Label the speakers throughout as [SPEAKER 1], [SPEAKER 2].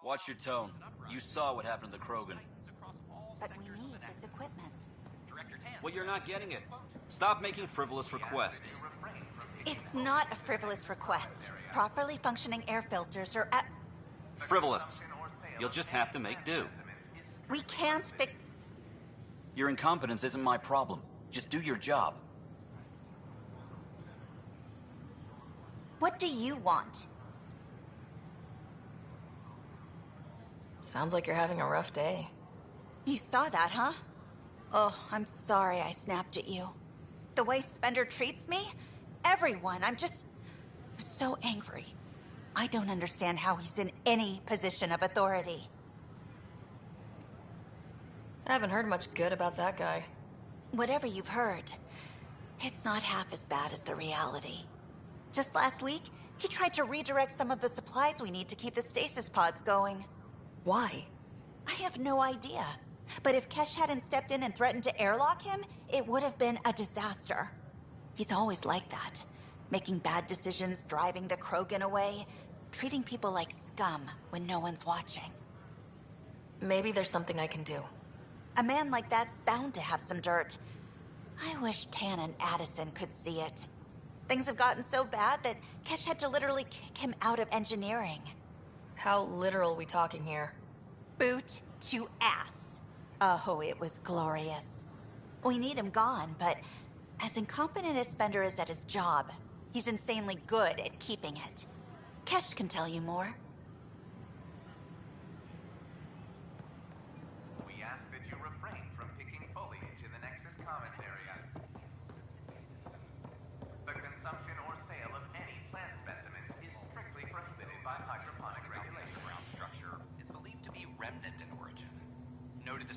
[SPEAKER 1] Watch your tone. You saw what happened to the Krogan.
[SPEAKER 2] But we need this equipment.
[SPEAKER 1] Well, you're not getting it. Stop making frivolous requests.
[SPEAKER 2] It's not a frivolous request. Properly functioning air filters are at...
[SPEAKER 1] Frivolous. You'll just have to make do.
[SPEAKER 2] We can't fix...
[SPEAKER 1] Your incompetence isn't my problem. Just do your job.
[SPEAKER 2] What do you want?
[SPEAKER 3] Sounds like you're having a rough day.
[SPEAKER 2] You saw that, huh? Oh, I'm sorry I snapped at you. The way Spender treats me? Everyone, I'm just... so angry. I don't understand how he's in any position of authority.
[SPEAKER 3] I haven't heard much good about that guy.
[SPEAKER 2] Whatever you've heard, it's not half as bad as the reality. Just last week, he tried to redirect some of the supplies we need to keep the stasis pods going.
[SPEAKER 3] Why?
[SPEAKER 2] I have no idea. But if Kesh hadn't stepped in and threatened to airlock him, it would have been a disaster. He's always like that. Making bad decisions, driving the Krogan away, treating people like scum when no one's watching.
[SPEAKER 3] Maybe there's something I can do.
[SPEAKER 2] A man like that's bound to have some dirt. I wish Tan and Addison could see it. Things have gotten so bad that Kesh had to literally kick him out of engineering.
[SPEAKER 3] How literal we talking here?
[SPEAKER 2] Boot to ass. Oh, it was glorious. We need him gone, but as incompetent as Spender is at his job, he's insanely good at keeping it. Kesh can tell you more.
[SPEAKER 4] We ask that you refrain from picking foliage in the Nexus Commons area. The consumption or sale of any plant specimens is strictly prohibited by hydroponic regulation.
[SPEAKER 5] The ground structure is believed to be remnant in origin. Noted the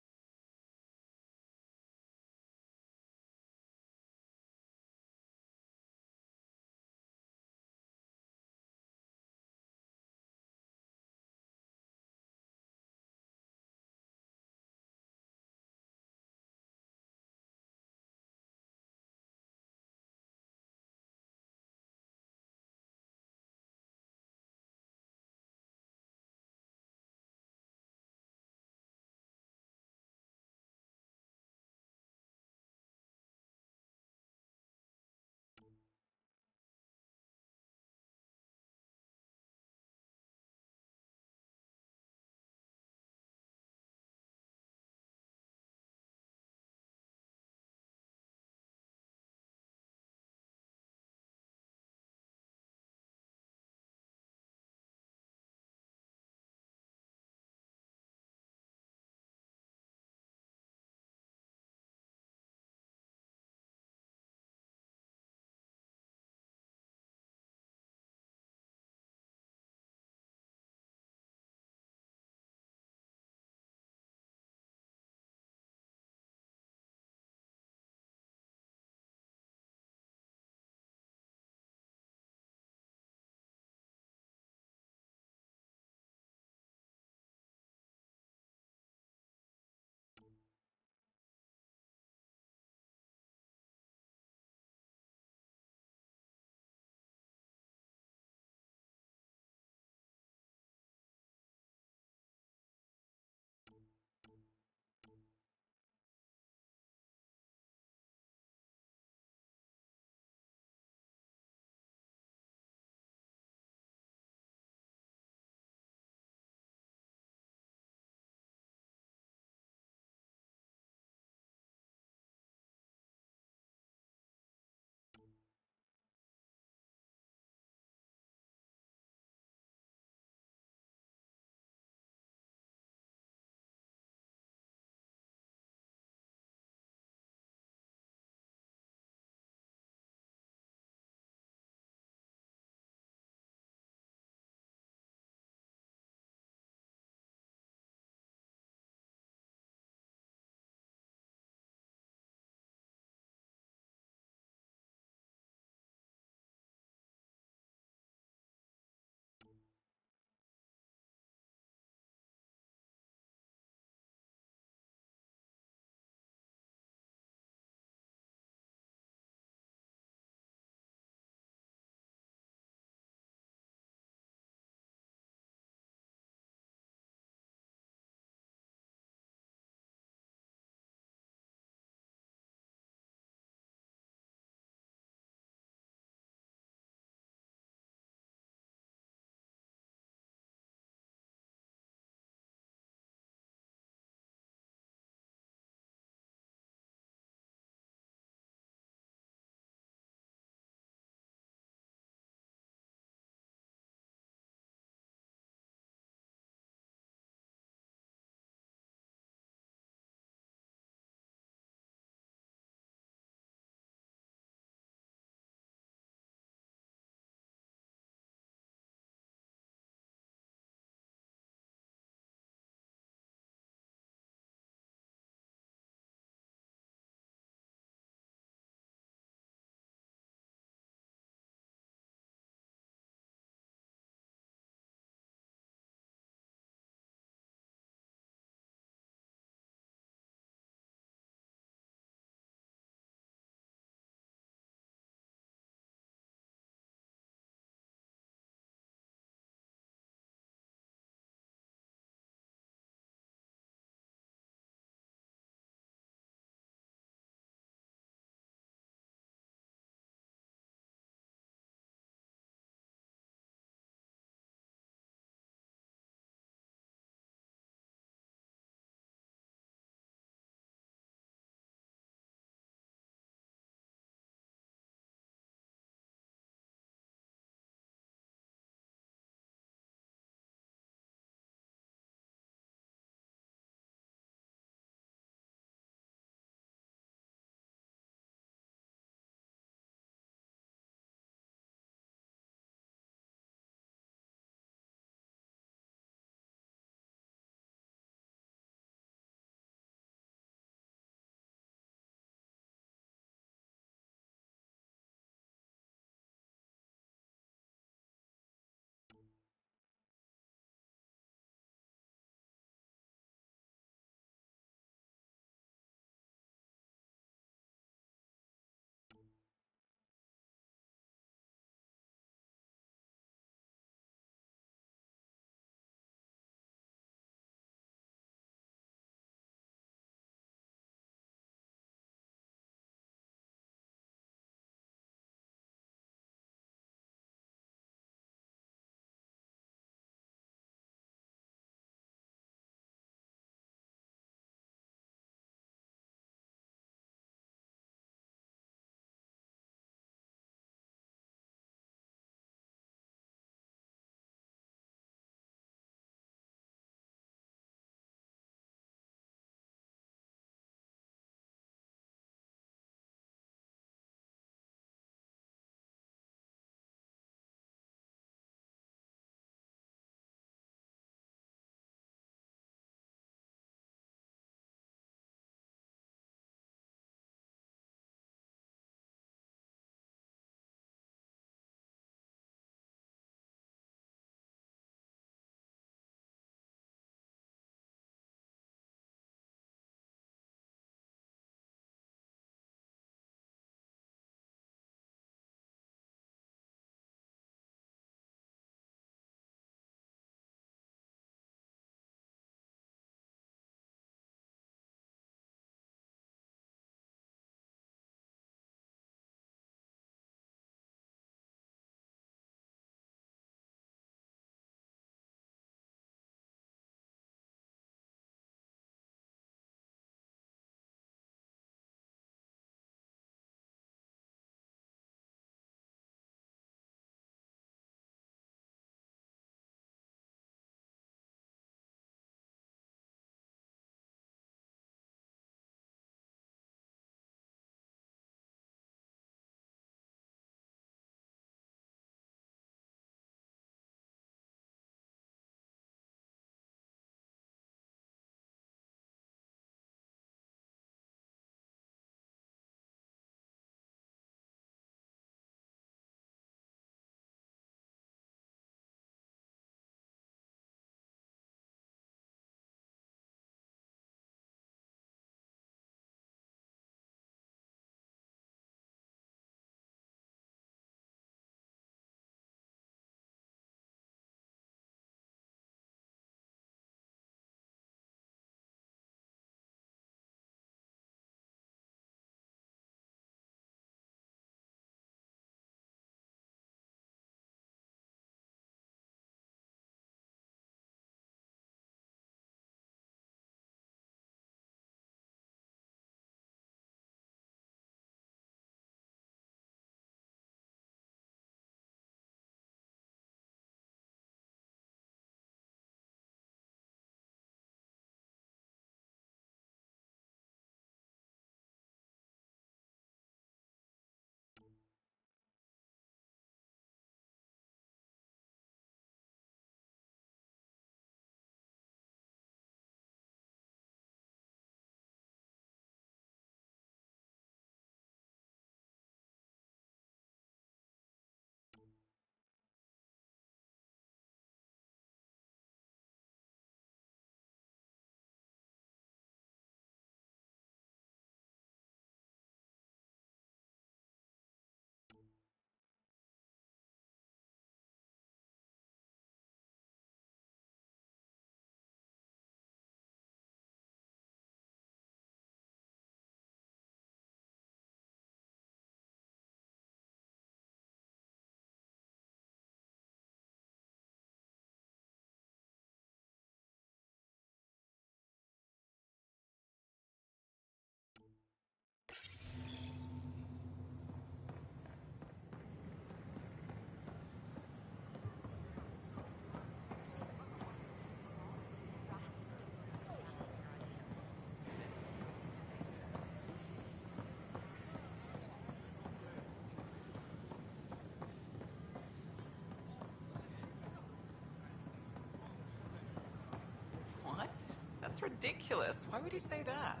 [SPEAKER 6] That's ridiculous. Why would he say that?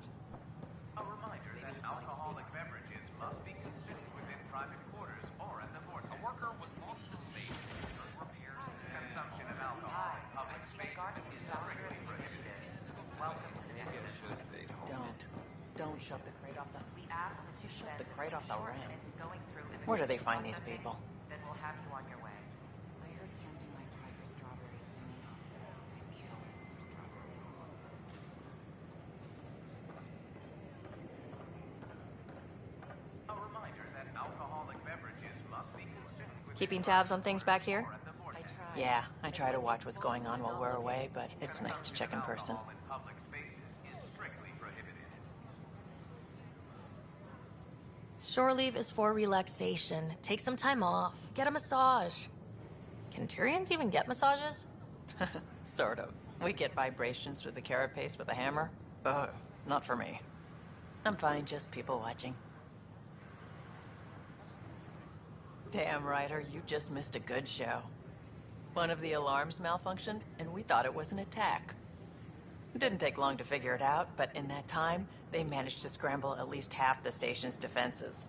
[SPEAKER 4] A reminder that alcoholic beverages must be consumed within private quarters or at the vortex.
[SPEAKER 5] A worker was lost to space during repairs.
[SPEAKER 4] Consumption of alcohol in public spaces is strictly prohibited. Welcome to the next.
[SPEAKER 6] Don't shove the crate off the... You shoved the crate off the ramp. Where do they find these people?
[SPEAKER 4] Then we'll have you on your way.
[SPEAKER 7] I heard Camden might try for strawberries soon. I'd kill for strawberries.
[SPEAKER 4] A reminder that alcoholic beverages must be consumed within
[SPEAKER 3] Keeping tabs on things back here?
[SPEAKER 4] or at the vortex.
[SPEAKER 7] I tried.
[SPEAKER 6] Yeah, I try to watch what's going on while we're away, but it's nice to check in person.
[SPEAKER 4] Alcohol in public spaces is strictly prohibited.
[SPEAKER 3] Shore leave is for relaxation. Take some time off. Get a massage. Can Tyrians even get massages?
[SPEAKER 6] Sort of. We get vibrations through the carapace with a hammer. Ugh, not for me. I'm fine, just people watching. Damn, Ryder, you just missed a good show. One of the alarms malfunctioned, and we thought it was an attack. It didn't take long to figure it out, but in that time, they managed to scramble at least half the station's defenses.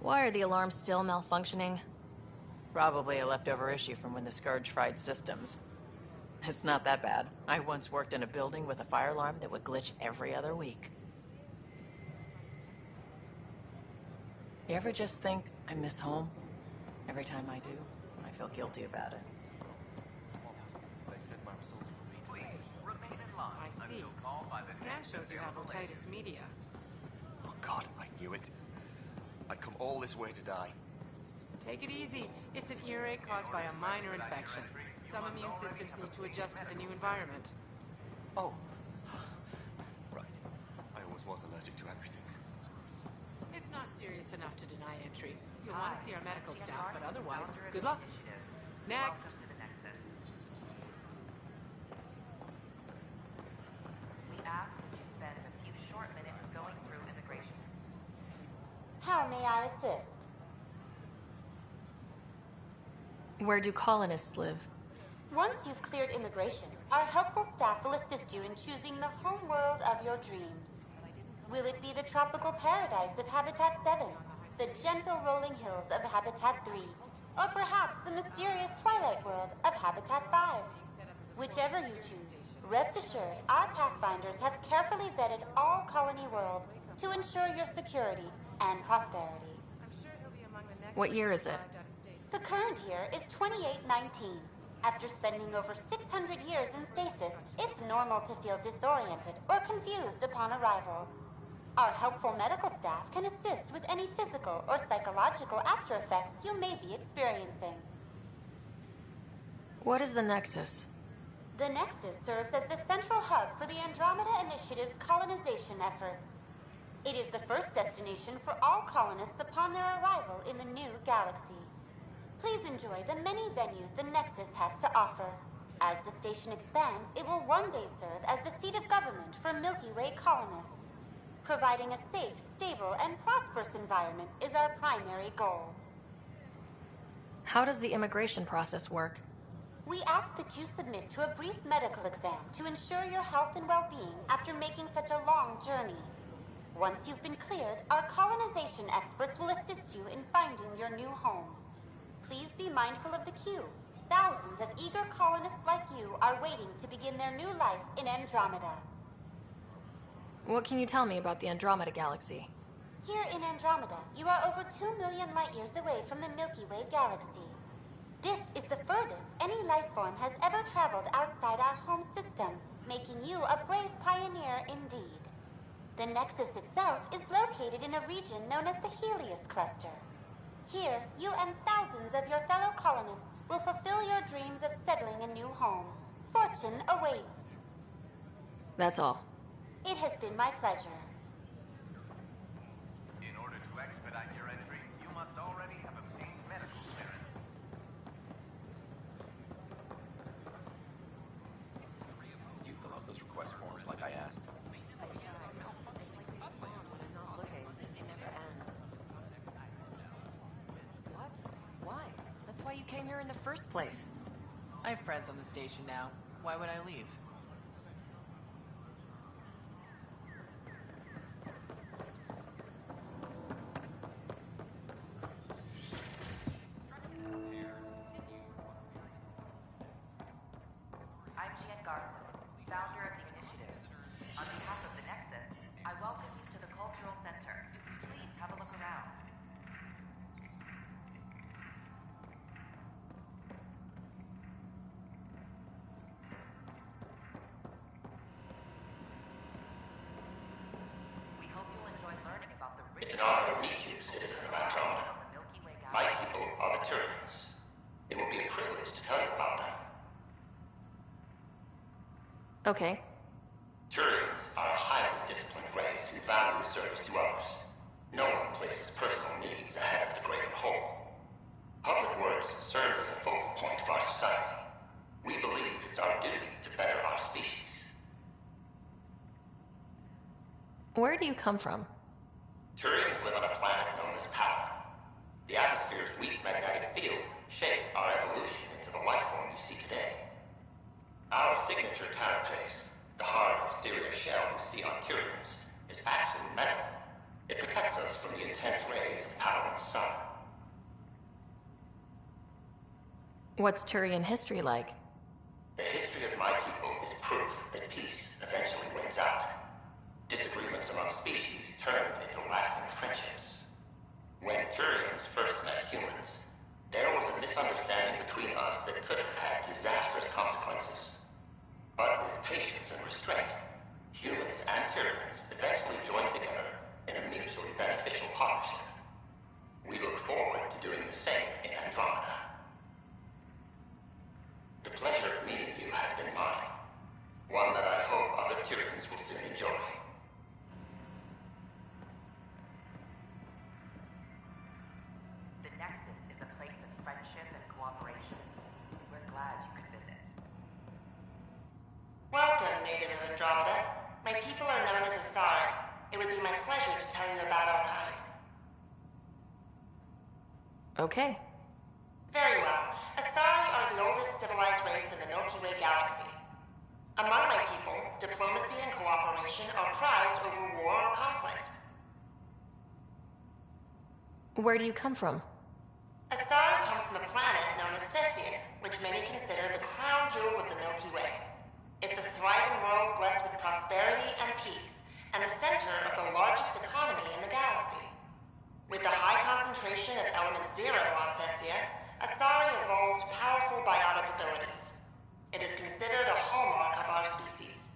[SPEAKER 3] Why are the alarms still malfunctioning?
[SPEAKER 6] Probably a leftover issue from when the Scourge fried systems. It's not that bad. I once worked in a building with a fire alarm that would glitch every other week. You ever just think, I miss home? Every time I do, I feel guilty about it.
[SPEAKER 4] Please remain in line
[SPEAKER 7] I see.
[SPEAKER 4] until called by the
[SPEAKER 7] Scan
[SPEAKER 4] next
[SPEAKER 7] shows you have
[SPEAKER 4] available
[SPEAKER 7] otitis media.
[SPEAKER 8] Oh God, I knew it. I'd come all this way to die.
[SPEAKER 7] Take it easy. It's an earache caused by a minor infection. Some immune systems need to adjust to the new environment.
[SPEAKER 8] Oh. Right. I always was allergic to everything.
[SPEAKER 7] It's not serious enough to deny entry. You'll want to see our medical staff, but otherwise, good luck. Next.
[SPEAKER 4] Welcome to the Nexus. We ask that you spend a few short minutes going through immigration.
[SPEAKER 2] How may I assist?
[SPEAKER 3] Where do colonists live?
[SPEAKER 2] Once you've cleared immigration, our helpful staff will assist you in choosing the home world of your dreams. Will it be the tropical paradise of Habitat 7, the gentle rolling hills of Habitat 3, or perhaps the mysterious twilight world of Habitat 5? Whichever you choose, rest assured our Pathfinders have carefully vetted all colony worlds to ensure your security and prosperity.
[SPEAKER 3] What year is it?
[SPEAKER 2] The current year is 2819. After spending over 600 years in stasis, it's normal to feel disoriented or confused upon arrival. Our helpful medical staff can assist with any physical or psychological after effects you may be experiencing.
[SPEAKER 3] What is the Nexus?
[SPEAKER 2] The Nexus serves as the central hub for the Andromeda Initiative's colonization efforts. It is the first destination for all colonists upon their arrival in the new galaxy. Please enjoy the many venues the Nexus has to offer. As the station expands, it will one day serve as the seat of government for Milky Way colonists. Providing a safe, stable, and prosperous environment is our primary goal.
[SPEAKER 3] How does the immigration process work?
[SPEAKER 2] We ask that you submit to a brief medical exam to ensure your health and well-being after making such a long journey. Once you've been cleared, our colonization experts will assist you in finding your new home. Please be mindful of the queue. Thousands of eager colonists like you are waiting to begin their new life in Andromeda.
[SPEAKER 3] What can you tell me about the Andromeda galaxy?
[SPEAKER 2] Here in Andromeda, you are over 2 million light-years away from the Milky Way galaxy. This is the furthest any life form has ever traveled outside our home system, making you a brave pioneer indeed. The Nexus itself is located in a region known as the Helios Cluster. Here, you and thousands of your fellow colonists will fulfill your dreams of settling a new home. Fortune awaits.
[SPEAKER 3] That's all.
[SPEAKER 2] It has been my pleasure.
[SPEAKER 4] In order to expedite your entry, you must already have obtained medical clearance.
[SPEAKER 8] Did you fill out those request forms like I asked?
[SPEAKER 7] It never ends. What? Why? That's why you came here in the first place.
[SPEAKER 6] I have friends on the station now. Why would I leave?
[SPEAKER 4] I'm Gian Garson, founder of the initiative. On behalf of the Nexus, I welcome you to the Cultural Center. Please have a look around. We hope you'll enjoy learning about the rich...
[SPEAKER 9] It's an honor to meet you, citizen of Andromeda.
[SPEAKER 4] the Milky Way
[SPEAKER 9] My
[SPEAKER 4] galaxy.
[SPEAKER 9] people are the Turians. It will be a privilege to tell you about them.
[SPEAKER 3] Okay.
[SPEAKER 9] Turians are a highly disciplined race who value service to others. No one places personal needs ahead of the greater whole. Public works serve as a focal point of our society. We believe it's our duty to better our species.
[SPEAKER 3] Where do you come from?
[SPEAKER 9] Turians live on a planet known as power. The atmosphere's weak magnetic field shaped our evolution into the life form you see today. Our signature carapace, the hard exterior shell you see on Turians, is actually metal. It protects us from the intense rays of Paladin's sun.
[SPEAKER 3] What's Turian history like?
[SPEAKER 9] The history of my people is proof that peace eventually wins out. Disagreements among species turned into lasting friendships. When Turians first met humans, there was a misunderstanding between us that could have had disastrous consequences. But with patience and restraint, humans and Turians eventually joined together in a mutually beneficial partnership. We look forward to doing the same in Andromeda. The pleasure of meeting you has been mine. One that I hope other Turians will soon enjoy.
[SPEAKER 4] The Nexus is a place of friendship and cooperation. We're glad you could visit.
[SPEAKER 10] Welcome, native of Andromeda. My people are known as Asari. It would be my pleasure to tell you about our kind.
[SPEAKER 3] Okay.
[SPEAKER 10] Very well. Asari are the oldest civilized race in the Milky Way galaxy. Among my people, diplomacy and cooperation are prized over war or conflict.
[SPEAKER 3] Where do you come from?
[SPEAKER 10] Asari come from a planet known as Thessia, which many consider the crown jewel of the Milky Way. It's a thriving world blessed with prosperity and peace, and the center of the largest economy in the galaxy. With the high concentration of element zero on Thessia, Asari evolved powerful biotic abilities. It is considered a hallmark of our species.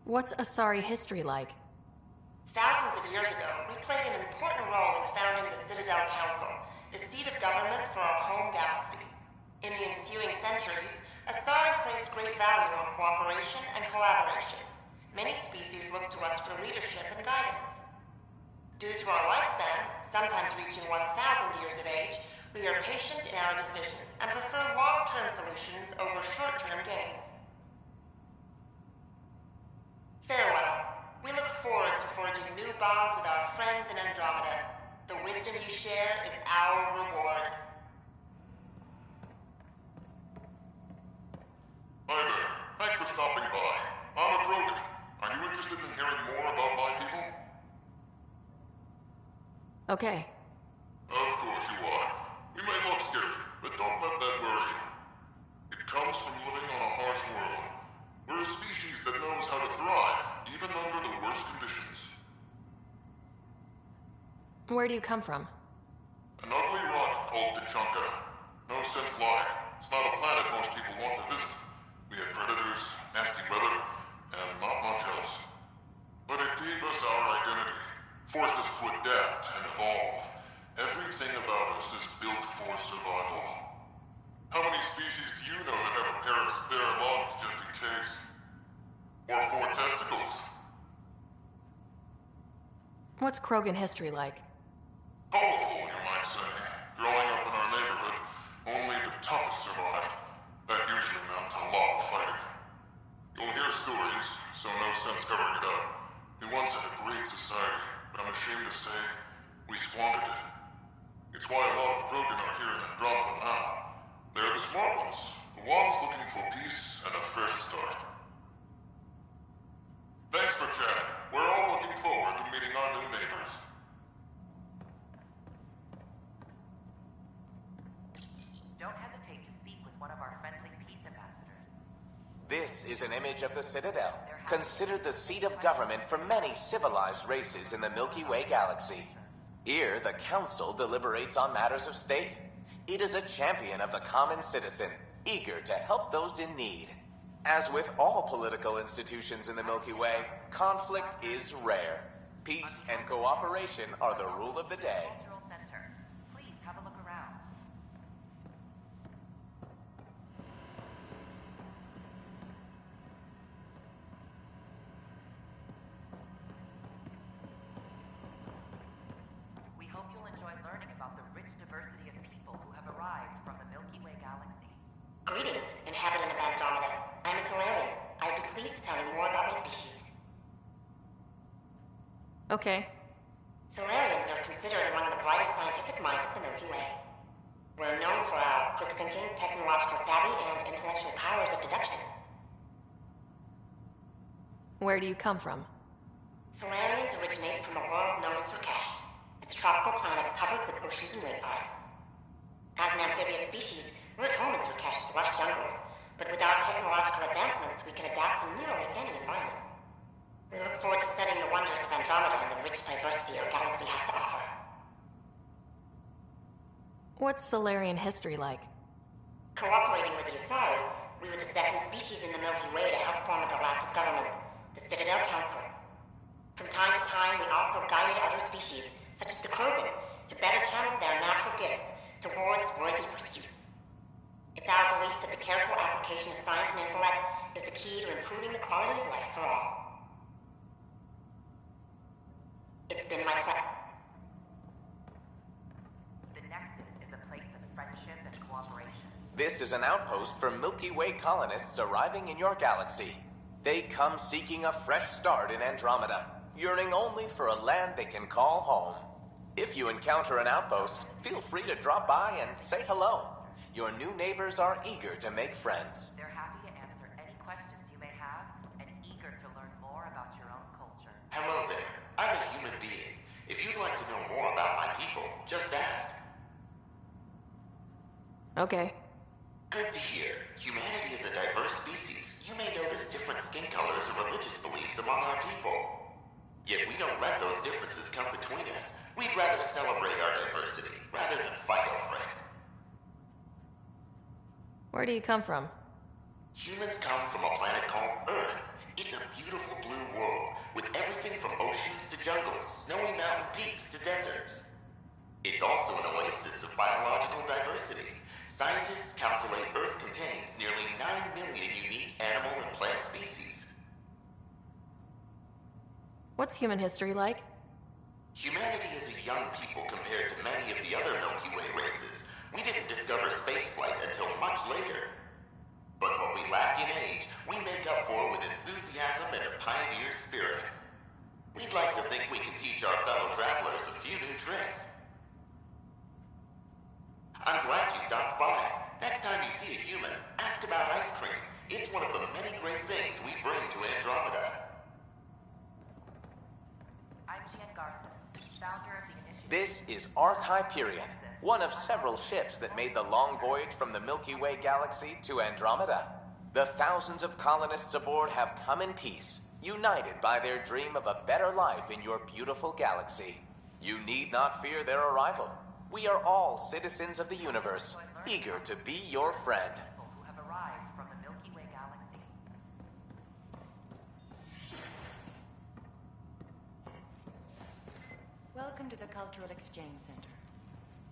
[SPEAKER 3] What's Asari history like?
[SPEAKER 10] Thousands of years ago, we played an important role in founding the Citadel Council, the seat of government for our home galaxy. In the ensuing centuries, Asari placed great value on cooperation and collaboration. Many species look to us for leadership and guidance. Due to our lifespan, sometimes reaching 1,000 years of age, we are patient in our decisions and prefer long-term solutions over short-term gains. Farewell. We look forward to forging new bonds with our friends in Andromeda. The wisdom you share is our reward.
[SPEAKER 11] Hi there. Thanks for stopping by. I'm a Krogan. Are you interested in hearing more about my people?
[SPEAKER 3] Okay.
[SPEAKER 11] Of course you are. We may look scary, but don't let that worry you. It comes from living on a harsh world. We're a species that knows how to thrive, even under the worst conditions.
[SPEAKER 3] Where do you come from?
[SPEAKER 11] An ugly rock called Tachanka. No sense lying. It's not a planet most people want to visit. We had predators, nasty weather, and not much else. But it gave us our identity, forced us to adapt and evolve. Everything about us is built for survival. How many species do you know that have a pair of spare lungs just in case? Or 4 testicles?
[SPEAKER 3] What's Krogan history like?
[SPEAKER 11] Colorful, you might say. Growing up in our neighborhood, only the toughest survived. That usually meant a lot of fighting. You'll hear stories, so no sense covering it up. We once had a great society, but I'm ashamed to say, we squandered it. It's why a lot of Krogan are here in Andromeda now. They're the smart ones. The ones looking for peace and a fresh start. Thanks for chatting. We're all looking forward to meeting our new neighbors.
[SPEAKER 4] Don't hesitate to speak with one of our friendly peace ambassadors.
[SPEAKER 12] This is an image of the Citadel, considered the seat of government for many civilized races in the Milky Way galaxy. Here, the Council deliberates on matters of state. It is a champion of the common citizen, eager to help those in need. As with all political institutions in the Milky Way, conflict is rare. Peace and cooperation are the rule of the day.
[SPEAKER 4] Cultural Center. Please have a look around. We hope you'll enjoy learning about the rich diversity of people who have arrived from the Milky Way galaxy.
[SPEAKER 10] Greetings, inhabitant of Andromeda. I'm a Solarian. I'd be pleased to tell you more about my species.
[SPEAKER 3] Okay.
[SPEAKER 10] Solarians are considered among the brightest scientific minds of the Milky Way. We're known for our quick thinking, technological savvy, and intellectual powers of deduction.
[SPEAKER 3] Where do you come from?
[SPEAKER 10] Solarians originate from a world known as Surkesh. It's a tropical planet covered with oceans and rainforests. As an amphibious species, we're at home in Surkesh's lush jungles, but with our technological advancements, we can adapt to nearly any environment. We look forward to studying the wonders of Andromeda and the rich diversity our galaxy has to offer.
[SPEAKER 3] What's Solarian history like?
[SPEAKER 10] Cooperating with the Asari, we were the second species in the Milky Way to help form a galactic government, the Citadel Council. From time to time, we also guided other species, such as the Krogan, to better channel their natural gifts towards worthy pursuits. It's our belief that the careful application of science and intellect is the key to improving the quality of life for all. It's been my pleasure.
[SPEAKER 4] The Nexus is a place of friendship and cooperation.
[SPEAKER 12] This is an outpost for Milky Way colonists arriving in your galaxy. They come seeking a fresh start in Andromeda, yearning only for a land they can call home. If you encounter an outpost, feel free to drop by and say hello. Your new neighbors are eager to make friends.
[SPEAKER 4] They're happy to answer any questions you may have and eager to learn more about your own culture.
[SPEAKER 9] Hello there. I'm a human being. If you'd like to know more about my people, just ask.
[SPEAKER 3] Okay.
[SPEAKER 9] Good to hear. Humanity is a diverse species. You may notice different skin colors and religious beliefs among our people. Yet we don't let those differences come between us. We'd rather celebrate our diversity, rather than fight over it.
[SPEAKER 3] Where do you come from?
[SPEAKER 9] Humans come from a planet called Earth. It's a beautiful blue world, with everything from oceans to jungles, snowy mountain peaks to deserts. It's also an oasis of biological diversity. Scientists calculate Earth contains nearly 9 million unique animal and plant species.
[SPEAKER 3] What's human history like?
[SPEAKER 9] Humanity is a young people compared to many of the other Milky Way races. We didn't discover spaceflight until much later. But what we lack in age, we make up for with enthusiasm and a pioneer spirit. We'd like to think we can teach our fellow travelers a few new tricks. I'm glad you stopped by. Next time you see a human, ask about ice cream. It's one of the many great things we bring to Andromeda.
[SPEAKER 4] I'm Gian Garson, founder of the initiative.
[SPEAKER 12] This is Ark Hyperion, one of several ships that made the long voyage from the Milky Way galaxy to Andromeda. The thousands of colonists aboard have come in peace, united by their dream of a better life in your beautiful galaxy. You need not fear their arrival. We are all citizens of the universe, eager to be your friend.
[SPEAKER 4] People who have arrived from the Milky Way galaxy.
[SPEAKER 13] Welcome to the Cultural Exchange Center.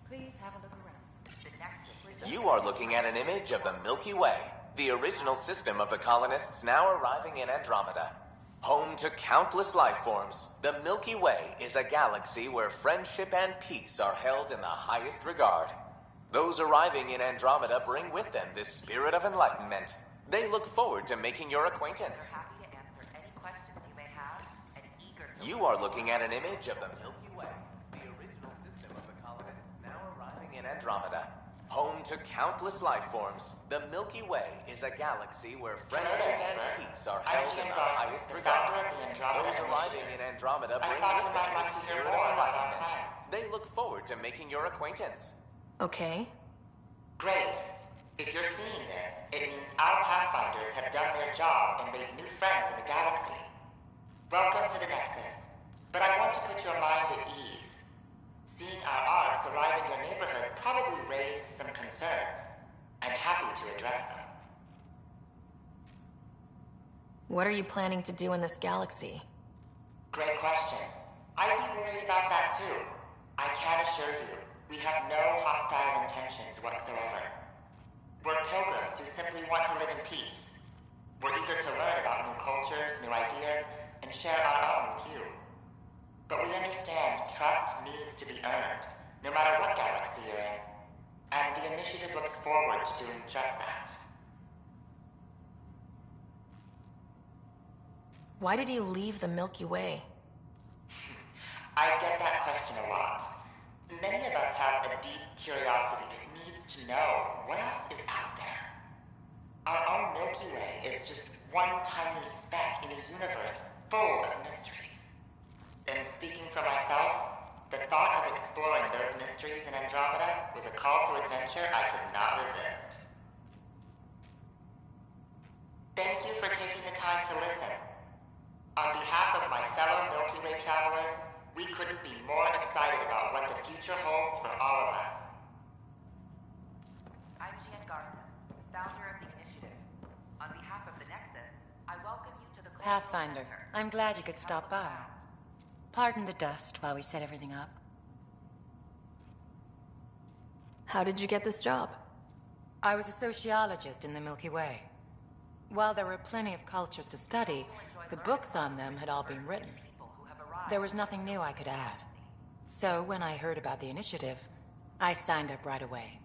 [SPEAKER 13] Please have a look around.
[SPEAKER 4] The Nexus.
[SPEAKER 12] You are looking at an image of the Milky Way, the original system of the colonists now arriving in Andromeda. Home to countless life forms, the Milky Way is a galaxy where friendship and peace are held in the highest regard. Those arriving in Andromeda bring with them this spirit of enlightenment. They look forward to making your acquaintance.
[SPEAKER 4] They're happy to answer any questions you may have and eager to
[SPEAKER 12] You are looking at an image of the Milky Way, the original system of the colonists now arriving in Andromeda. Home to countless life forms, the Milky Way is a galaxy where friendship and peace are held in the highest regard. Those arriving in Andromeda bring with them the spirit of enlightenment. They look forward to making your acquaintance.
[SPEAKER 3] Okay.
[SPEAKER 10] Great. If you're seeing this, it means our Pathfinders have done their job and made new friends in the galaxy. Welcome to the Nexus. But I want to put your mind at ease. Seeing our arcs arrive in your neighborhood probably raised some concerns. I'm happy to address them.
[SPEAKER 3] What are you planning to do in this galaxy?
[SPEAKER 10] Great question. I'd be worried about that too. I can assure you, we have no hostile intentions whatsoever. We're pilgrims who simply want to live in peace. We're eager to learn about new cultures, new ideas, and share our own with you. But we understand trust needs to be earned, no matter what galaxy you're in. And the initiative looks forward to doing just that.
[SPEAKER 3] Why did you leave the Milky Way?
[SPEAKER 10] I get that question a lot. Many of us have a deep curiosity that needs to know what else is out there. Our own Milky Way is just one tiny speck in a universe full of mysteries. And speaking for myself, the thought of exploring those mysteries in Andromeda was a call to adventure I could not resist. Thank you for taking the time to listen. On behalf of my fellow Milky Way travelers, we couldn't be more excited about what the future holds for all of us.
[SPEAKER 4] I'm Gian Garson, founder of the initiative. On behalf of the Nexus, I welcome you to the
[SPEAKER 13] Pathfinder,
[SPEAKER 4] Center.
[SPEAKER 13] I'm glad you could stop by. Pardon the dust while we set everything up.
[SPEAKER 3] How did you get this job?
[SPEAKER 13] I was a sociologist in the Milky Way. While there were plenty of cultures to study, the books on them had all been written. There was nothing new I could add. So when I heard about the initiative, I signed up right away.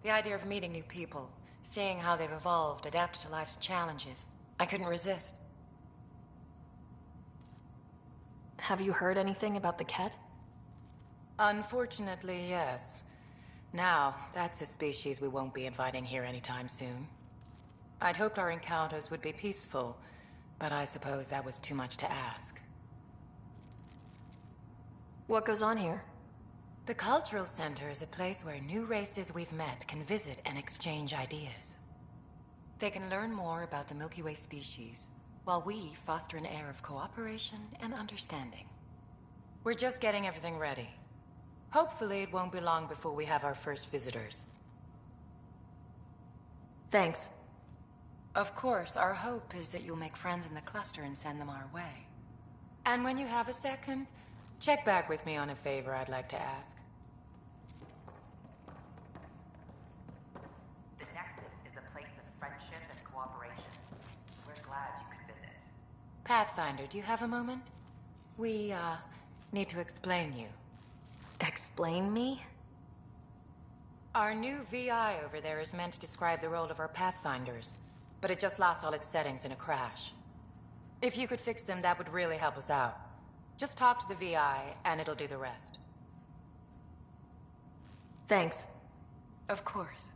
[SPEAKER 13] The idea of meeting new people, seeing how they've evolved, adapted to life's challenges, I couldn't resist.
[SPEAKER 3] Have you heard anything about the Ket?
[SPEAKER 13] Unfortunately, yes. Now, that's a species we won't be inviting here anytime soon. I'd hoped our encounters would be peaceful, but I suppose that was too much to ask.
[SPEAKER 3] What goes on here?
[SPEAKER 13] The Cultural Center is a place where new races we've met can visit and exchange ideas. They can learn more about the Milky Way species, while we foster an air of cooperation and understanding. We're just getting everything ready. Hopefully it won't be long before we have our first visitors.
[SPEAKER 3] Thanks.
[SPEAKER 13] Of course, our hope is that you'll make friends in the cluster and send them our way. And when you have a second, check back with me on a favor I'd like to ask.
[SPEAKER 4] The Nexus is a place of friendship and cooperation. We're glad you could visit.
[SPEAKER 13] Pathfinder, do you have a moment? We, need to explain you.
[SPEAKER 3] Explain me?
[SPEAKER 13] Our new VI over there is meant to describe the role of our Pathfinders, but it just lost all its settings in a crash. If you could fix them, that would really help us out. Just talk to the VI, and it'll do the rest.
[SPEAKER 3] Thanks.
[SPEAKER 13] Of course.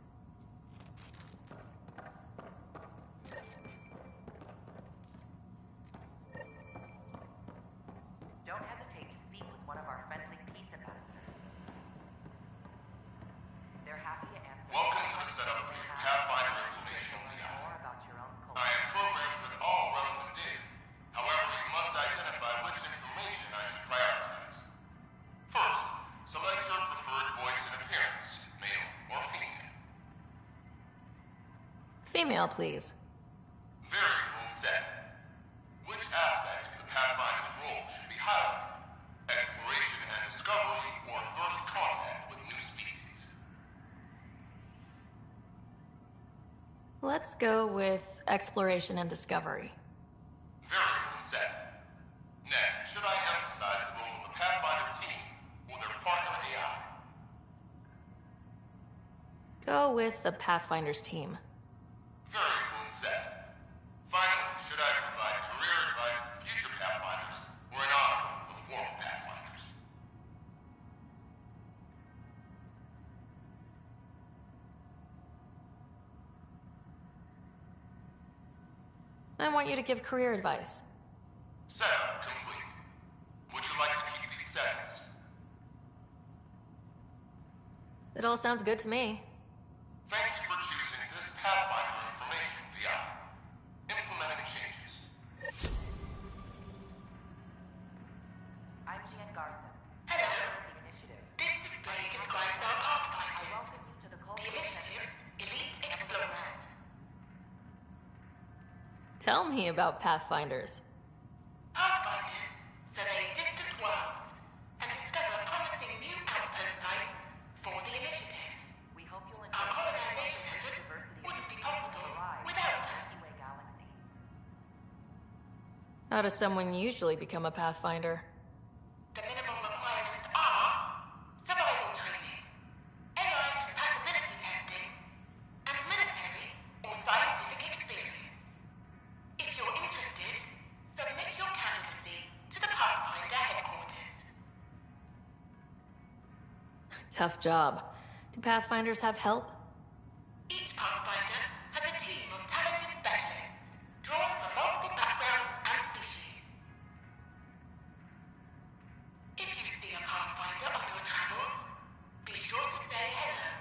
[SPEAKER 4] Don't hesitate to speak with one of our friendly peace ambassadors. They're happy to answer.
[SPEAKER 11] Welcome to the setup for your Pathfinder Informational VI.
[SPEAKER 4] More about your own culture.
[SPEAKER 11] I am programmed with all relevant data. However, you must identify which information I should prioritize. First, select your preferred voice and appearance, male or female.
[SPEAKER 3] Female, please.
[SPEAKER 11] Variable set. Which aspect of the Pathfinder's role should be highlighted? Exploration and discovery, or first contact with new species?
[SPEAKER 3] Let's go with exploration and discovery.
[SPEAKER 11] Variable set. Next, should I emphasize the role of the Pathfinder team or their partner AI?
[SPEAKER 3] Go with the Pathfinder's team.
[SPEAKER 11] Variable set. Finally, should I provide career advice to future Pathfinders or an honor of the former Pathfinders?
[SPEAKER 3] I want you to give career advice.
[SPEAKER 9] Setup complete. Would you like to keep these settings?
[SPEAKER 3] It all sounds good to me.
[SPEAKER 9] Thank you for choosing this Pathfinder information VI. Implementing changes.
[SPEAKER 4] I'm Jean Garson.
[SPEAKER 10] Hello.
[SPEAKER 4] The initiative.
[SPEAKER 10] This display describes our pathfinders.
[SPEAKER 4] I welcome you to the
[SPEAKER 10] The
[SPEAKER 4] cultural
[SPEAKER 10] initiative's
[SPEAKER 4] center.
[SPEAKER 10] elite explorers.
[SPEAKER 3] Tell me about Pathfinders.
[SPEAKER 10] Pathfinders survey distant worlds and discover promising new outpost sites for the initiative.
[SPEAKER 4] We hope you'll
[SPEAKER 10] Our
[SPEAKER 4] enjoy
[SPEAKER 10] colonization
[SPEAKER 4] the
[SPEAKER 10] efforts
[SPEAKER 4] diversity
[SPEAKER 10] wouldn't be
[SPEAKER 4] of
[SPEAKER 10] possible
[SPEAKER 4] arrive
[SPEAKER 10] without
[SPEAKER 4] in the
[SPEAKER 10] them.
[SPEAKER 4] Milky Way galaxy.
[SPEAKER 3] How does someone usually become a Pathfinder?
[SPEAKER 10] The minimum requirements are survival training, AI compatibility testing, and military or scientific experience. If you're interested, submit your candidacy to the Pathfinder headquarters.
[SPEAKER 3] Tough job. Do Pathfinders have help?
[SPEAKER 10] Each Pathfinder has a team of talented specialists, drawn from multiple backgrounds and species. If you see a Pathfinder on your travels, be sure to say hello.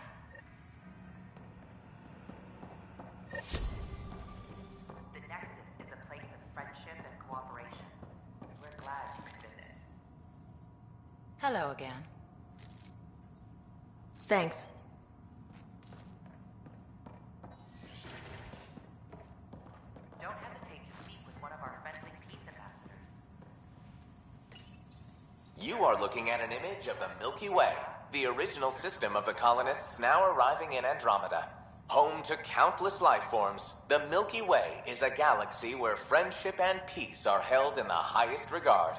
[SPEAKER 4] The Nexus is a place of friendship and cooperation. We're glad you could visit.
[SPEAKER 13] Hello again.
[SPEAKER 3] Thanks.
[SPEAKER 4] Don't hesitate to speak with one of our friendly peace ambassadors.
[SPEAKER 12] You are looking at an image of the Milky Way, the original system of the colonists now arriving in Andromeda. Home to countless life forms, the Milky Way is a galaxy where friendship and peace are held in the highest regard.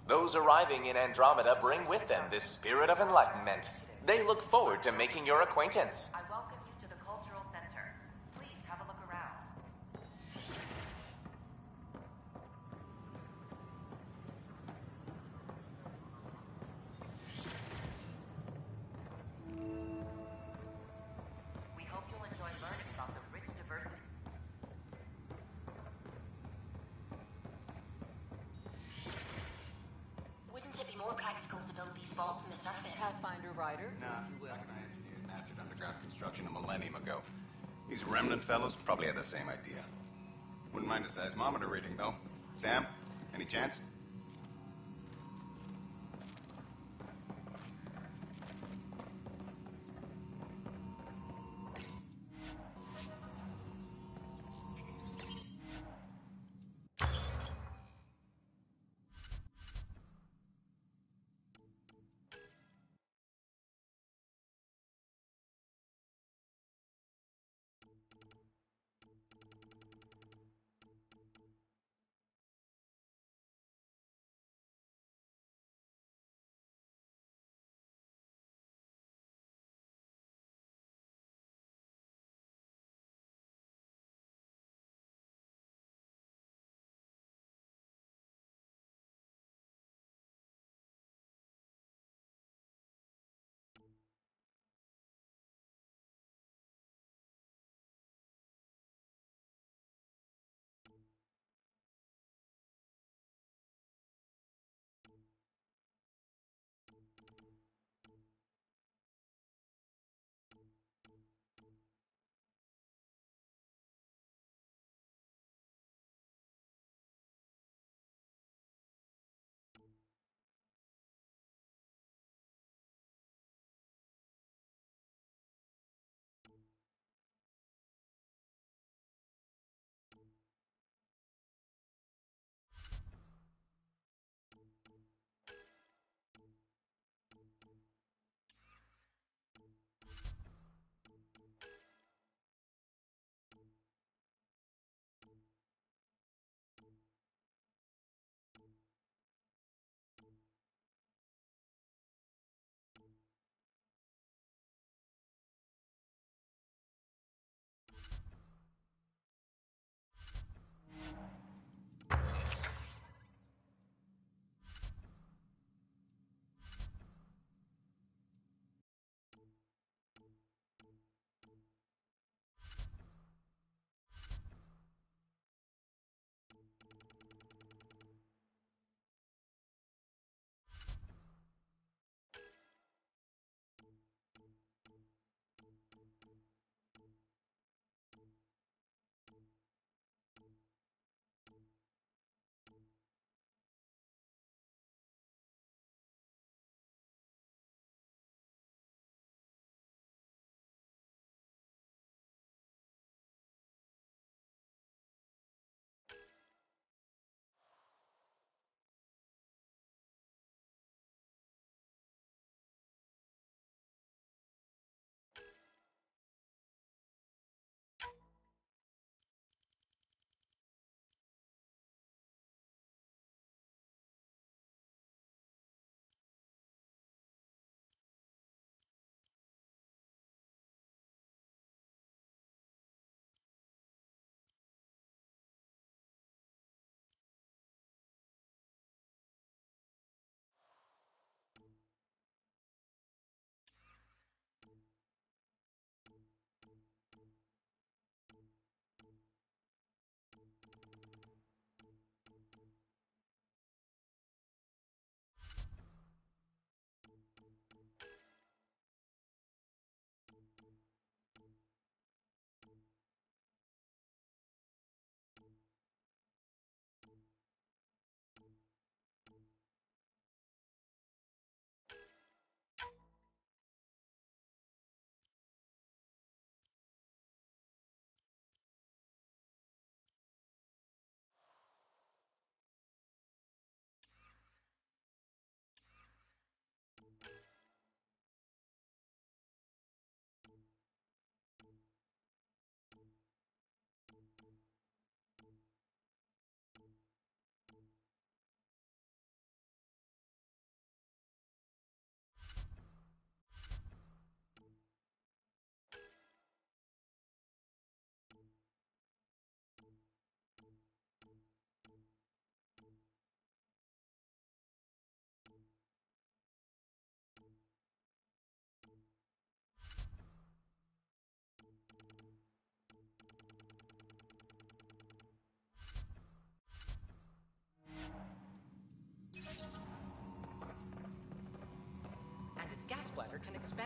[SPEAKER 12] Those arriving in Andromeda bring with them this spirit of enlightenment. They look forward to making your acquaintance.
[SPEAKER 4] I welcome you to the cultural center. Please have a look around. We hope you'll enjoy learning about the rich diversity.
[SPEAKER 14] Wouldn't it be more practical to build these vaults from the surface?
[SPEAKER 7] Pathfinder Rider.
[SPEAKER 15] Nah, Black and I engineered and mastered underground construction a millennium ago. These remnant fellows probably had the same idea. Wouldn't mind a seismometer reading, though. Sam, any chance?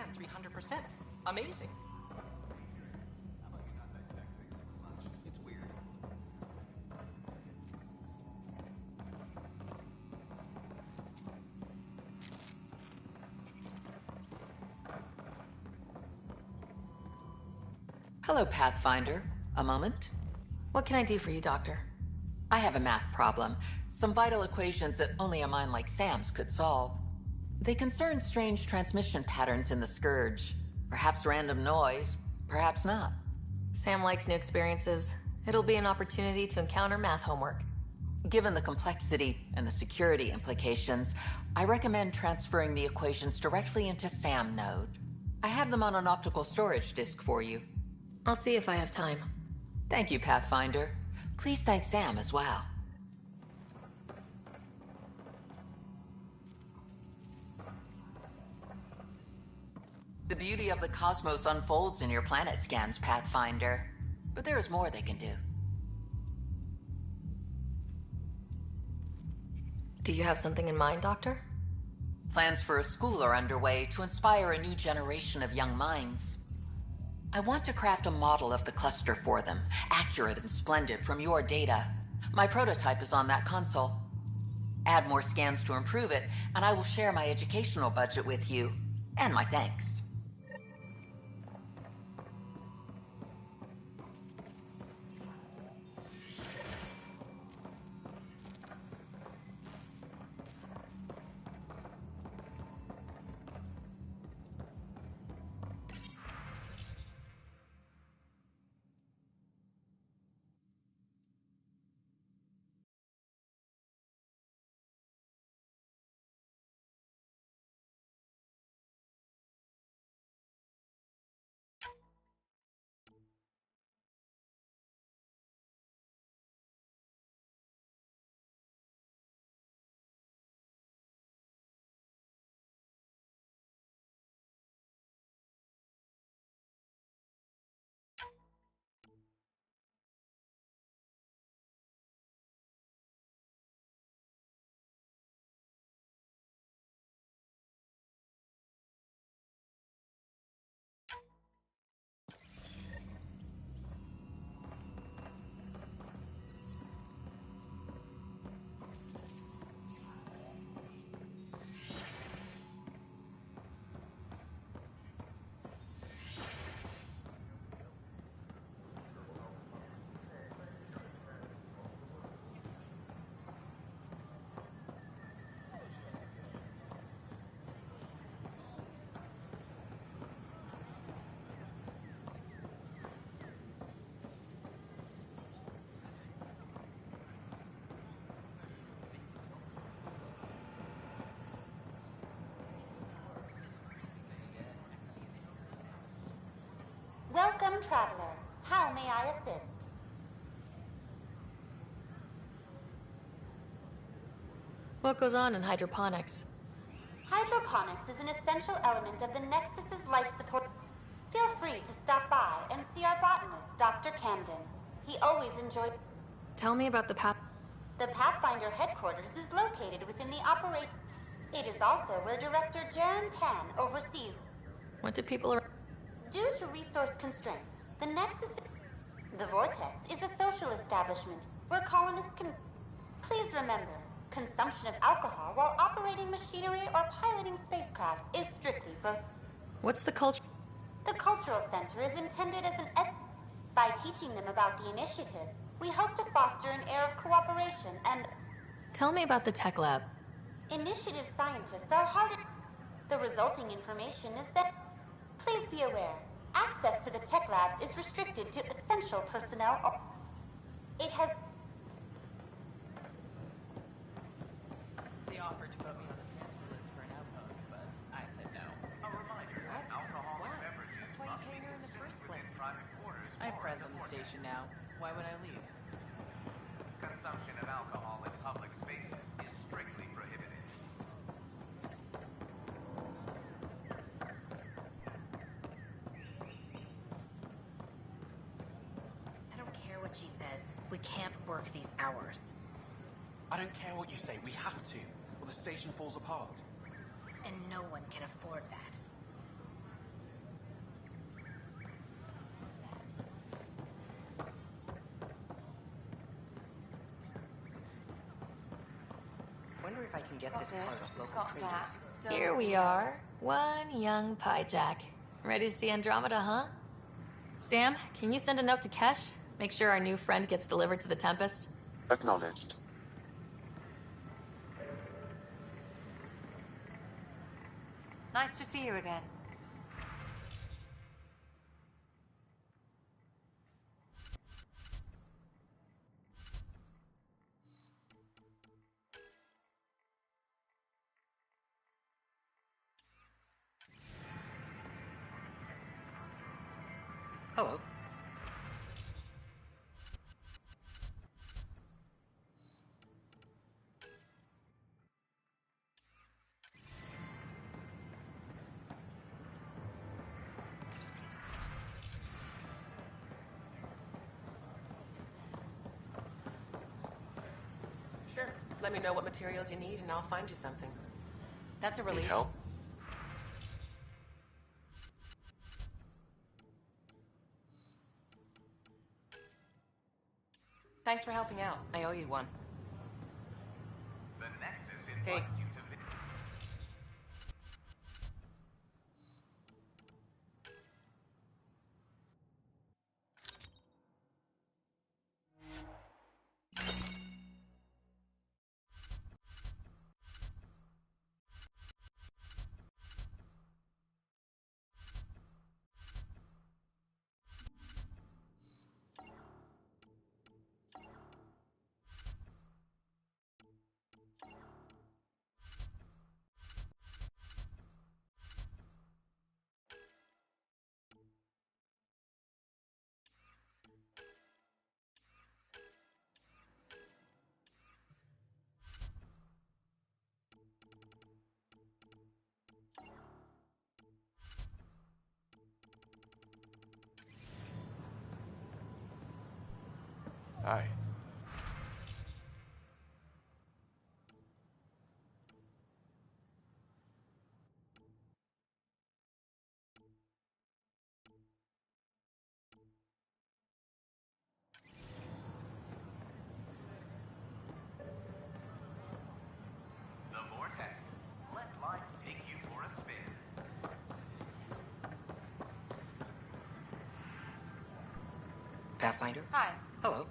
[SPEAKER 6] scan 300%. Amazing.
[SPEAKER 15] It's weird.
[SPEAKER 6] Hello, Pathfinder. A moment?
[SPEAKER 3] What can I do for you, Doctor?
[SPEAKER 6] I have a math problem. Some vital equations that only a mind like Sam's could solve. They concern strange transmission patterns in the Scourge. Perhaps random noise, perhaps not.
[SPEAKER 3] Sam likes new experiences. It'll be an opportunity to encounter math homework.
[SPEAKER 6] Given the complexity and the security implications, I recommend transferring the equations directly into SAM node. I have them on an optical storage disk for you.
[SPEAKER 3] I'll see if I have time.
[SPEAKER 6] Thank you, Pathfinder. Please thank Sam as well. The beauty of the cosmos unfolds in your planet scans, Pathfinder. But there is more they can do.
[SPEAKER 3] Do you have something in mind, Doctor?
[SPEAKER 6] Plans for a school are underway to inspire a new generation of young minds. I want to craft a model of the cluster for them, accurate and splendid from your data. My prototype is on that console. Add more scans to improve it, and I will share my educational budget with you, and my thanks.
[SPEAKER 14] Welcome, traveler. How may I assist?
[SPEAKER 3] What goes on in hydroponics?
[SPEAKER 14] Hydroponics is an essential element of the Nexus's life support. Feel free to stop by and see our botanist, Dr. Camden. He always enjoyed...
[SPEAKER 3] Tell me about the
[SPEAKER 14] The Pathfinder headquarters is located within the operation. It is also where Director Jaren Tan oversees...
[SPEAKER 3] What do people...
[SPEAKER 14] Due to resource constraints, the Nexus... The Vortex is a social establishment where colonists can... Please remember, consumption of alcohol while operating machinery or piloting spacecraft is strictly
[SPEAKER 3] What's the culture?
[SPEAKER 14] The Cultural Center is intended as an By teaching them about the initiative, we hope to foster an air of cooperation and...
[SPEAKER 3] Tell me about the tech lab.
[SPEAKER 14] Initiative scientists are hard... The resulting information is that... Please be aware, access to the tech labs is restricted to essential personnel. It has...
[SPEAKER 6] They offered to put me on the transfer list for an outpost, but I said no.
[SPEAKER 5] A reminder, alcoholic beverages
[SPEAKER 6] That's why you
[SPEAKER 5] must
[SPEAKER 6] came
[SPEAKER 5] be
[SPEAKER 6] here in the first
[SPEAKER 5] consumed within
[SPEAKER 6] place.
[SPEAKER 5] private quarters.
[SPEAKER 6] I have friends on the station now. Why would I leave?
[SPEAKER 5] Consumption of alcohol in public spaces is strictly prohibited.
[SPEAKER 16] I don't care what she says. We can't work these hours.
[SPEAKER 17] I don't care what you say. We have to, or the station falls apart.
[SPEAKER 16] And no one can afford that.
[SPEAKER 18] wonder if I can get this part of local traders.
[SPEAKER 3] Here we are. One young piejack. Ready to see Andromeda, huh? Sam, can you send a note to Kesh? Make sure our new friend gets delivered to the Tempest?
[SPEAKER 19] Acknowledged.
[SPEAKER 16] Nice to see you again.
[SPEAKER 18] Hello.
[SPEAKER 6] Sure. Let me know what materials you need and I'll find you something.
[SPEAKER 16] That's a relief.
[SPEAKER 19] Need help?
[SPEAKER 6] Thanks for helping out. I owe you one.
[SPEAKER 5] The Nexus
[SPEAKER 6] Hey.
[SPEAKER 5] invites you to visit.
[SPEAKER 19] Hi.
[SPEAKER 5] The Vortex. Let life take you for a spin.
[SPEAKER 18] Pathfinder?
[SPEAKER 16] Hi.
[SPEAKER 18] Hello.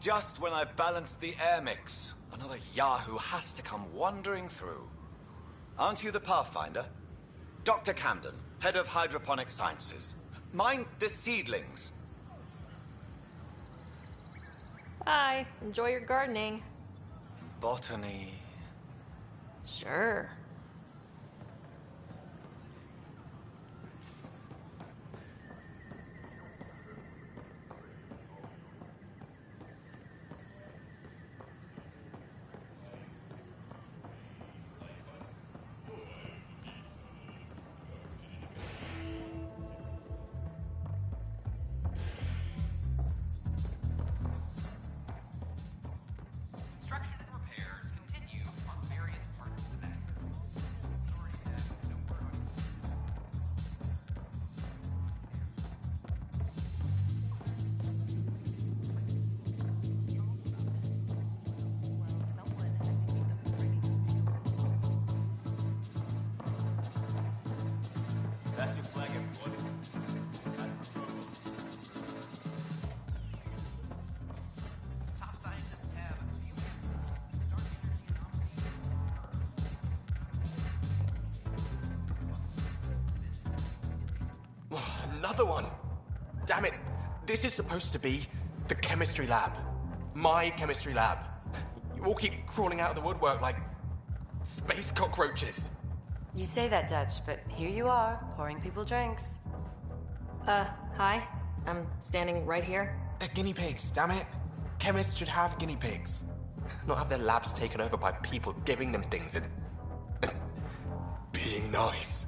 [SPEAKER 19] just when I've balanced the air mix, another yahoo has to come wandering through. Aren't you the Pathfinder? Dr. Camden, head of hydroponic sciences. Mind the seedlings.
[SPEAKER 3] Bye. Enjoy your gardening.
[SPEAKER 19] Botany.
[SPEAKER 3] Sure.
[SPEAKER 5] Construction and repairs continue on various parts of the nexus.
[SPEAKER 8] That's your flag, everyone.
[SPEAKER 5] Top scientists have a few
[SPEAKER 17] Another one! Damn it! This is supposed to be the chemistry lab. My chemistry lab. You all keep crawling out of the woodwork like space cockroaches.
[SPEAKER 18] You say that, Dutch, but here you are, pouring people drinks.
[SPEAKER 3] Hi. I'm standing right here.
[SPEAKER 17] They're guinea pigs, damn it. Chemists should have guinea pigs. Not have their labs taken over by people giving them things and being nice.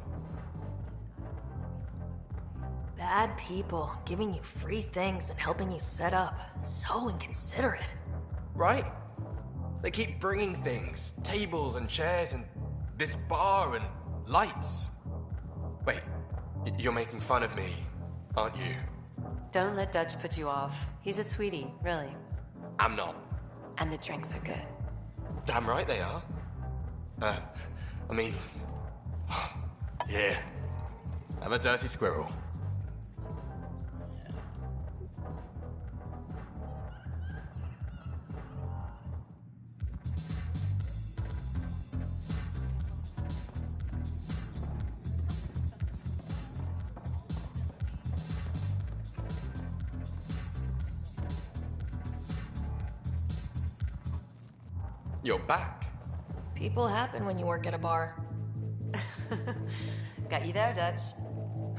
[SPEAKER 3] Bad people giving you free things and helping you set up. So inconsiderate.
[SPEAKER 17] Right? They keep bringing things. Tables and chairs and this bar and lights. Wait, you're making fun of me, aren't you?
[SPEAKER 18] Don't let Dutch put you off. He's a sweetie, really.
[SPEAKER 17] I'm not.
[SPEAKER 18] And the drinks are good.
[SPEAKER 17] Damn right they are. I mean... yeah. I'm a dirty squirrel. You're back.
[SPEAKER 3] People happen when you work at a bar.
[SPEAKER 18] Got you there, Dutch.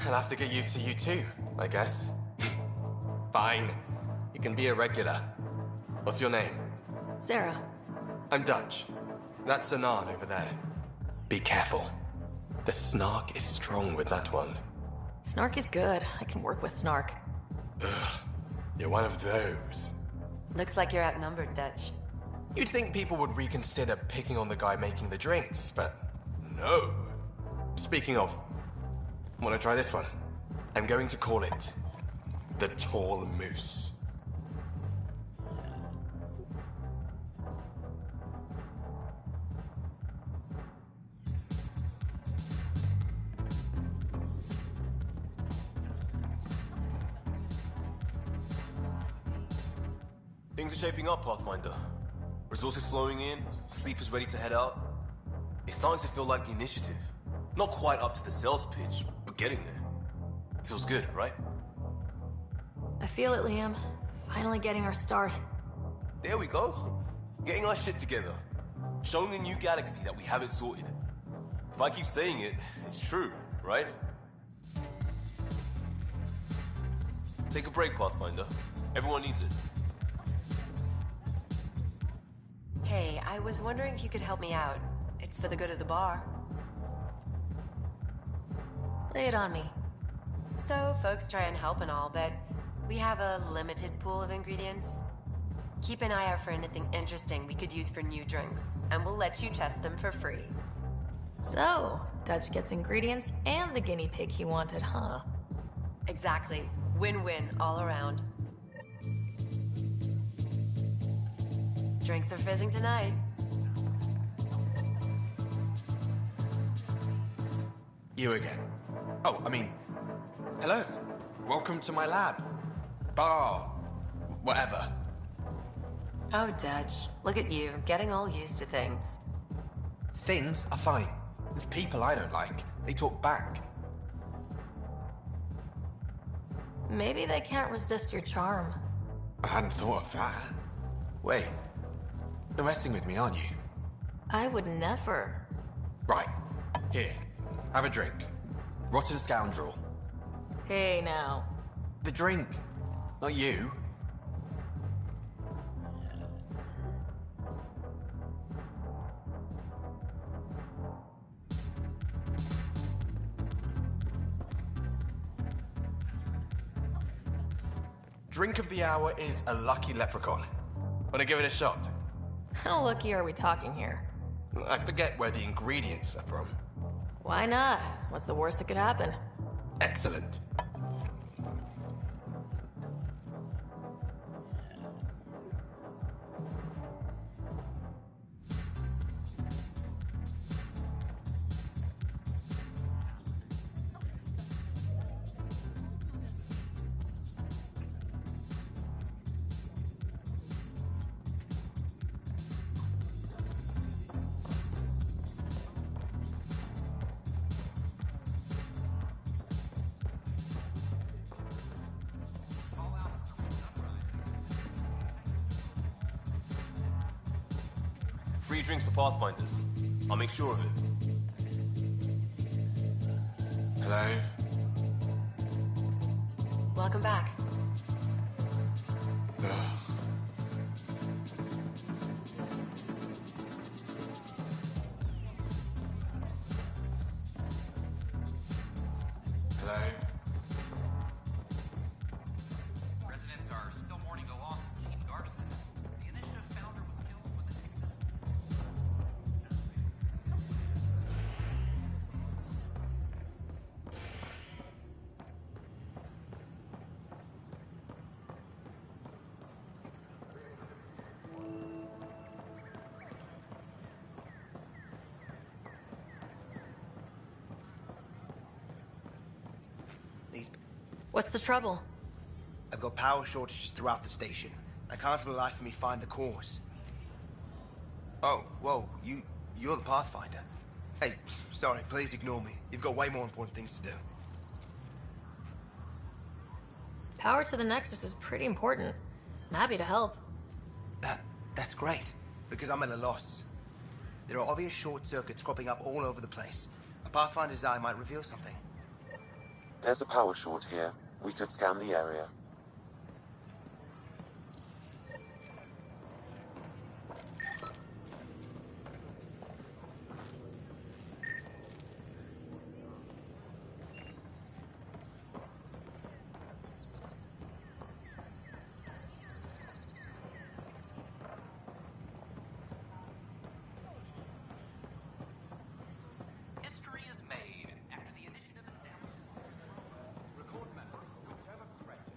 [SPEAKER 17] I'll have to get used to you too, I guess. Fine. You can be a regular. What's your name?
[SPEAKER 3] Sarah.
[SPEAKER 17] I'm Dutch. That's Anan over there. Be careful. The snark is strong with that one.
[SPEAKER 3] Snark is good. I can work with snark.
[SPEAKER 17] Ugh. You're one of those.
[SPEAKER 18] Looks like you're outnumbered, Dutch.
[SPEAKER 17] You'd think people would reconsider picking on the guy making the drinks, but no. Speaking of, wanna try this one? I'm going to call it the Tall Moose.
[SPEAKER 8] Things are shaping up, Pathfinder. Resources flowing in, sleepers ready to head out. It's starting to feel like the initiative. Not quite up to the sales pitch, but getting there. Feels good, right?
[SPEAKER 3] I feel it, Liam. Finally getting our start.
[SPEAKER 8] There we go. Getting our shit together. Showing a new galaxy that we have it sorted. If I keep saying it, it's true, right? Take a break, Pathfinder. Everyone needs it.
[SPEAKER 18] Hey, I was wondering if you could help me out. It's for the good of the bar.
[SPEAKER 3] Lay it on me.
[SPEAKER 18] So, folks try and help and all, but we have a limited pool of ingredients. Keep an eye out for anything interesting we could use for new drinks, and we'll let you test them for free.
[SPEAKER 3] So, Dutch gets ingredients and the guinea pig he wanted, huh?
[SPEAKER 18] Exactly. Win-win all around. Drinks are fizzing tonight.
[SPEAKER 17] You again. Oh, I mean, hello. Welcome to my lab. Bar. Whatever.
[SPEAKER 18] Oh, Dutch. Look at you, getting all used to things.
[SPEAKER 17] Things are fine. There's people I don't like. They talk back.
[SPEAKER 3] Maybe they can't resist your charm.
[SPEAKER 17] I hadn't thought of that. Wait. You're messing with me, aren't you?
[SPEAKER 3] I would never.
[SPEAKER 17] Right. Here. Have a drink. Rotten scoundrel.
[SPEAKER 3] Hey, now.
[SPEAKER 17] The drink. Not you. Drink of the hour is a lucky leprechaun. Wanna give it a shot?
[SPEAKER 3] How lucky are we talking here?
[SPEAKER 17] I forget where the ingredients are from.
[SPEAKER 3] Why not? What's the worst that could happen?
[SPEAKER 17] Excellent.
[SPEAKER 8] Free drinks for Pathfinders. I'll make sure of it.
[SPEAKER 17] Hello?
[SPEAKER 18] Welcome back.
[SPEAKER 17] Hello?
[SPEAKER 5] Residents are still mourning the loss of Chief Garson. The initiative founder was killed with a
[SPEAKER 3] What's the trouble?
[SPEAKER 20] I've got power shortages throughout the station. I can't for the life of me find the cause. Oh, whoa, you're the Pathfinder. Hey, sorry, please ignore me. You've got way more important things to do.
[SPEAKER 3] Power to the Nexus is pretty important. I'm happy to help.
[SPEAKER 20] That's great, because I'm at a loss. There are obvious short circuits cropping up all over the place. A Pathfinder's eye might reveal something.
[SPEAKER 21] There's a power short here. We could scan the area.
[SPEAKER 5] history is made after the initiative establishes. Record method, whichever correct.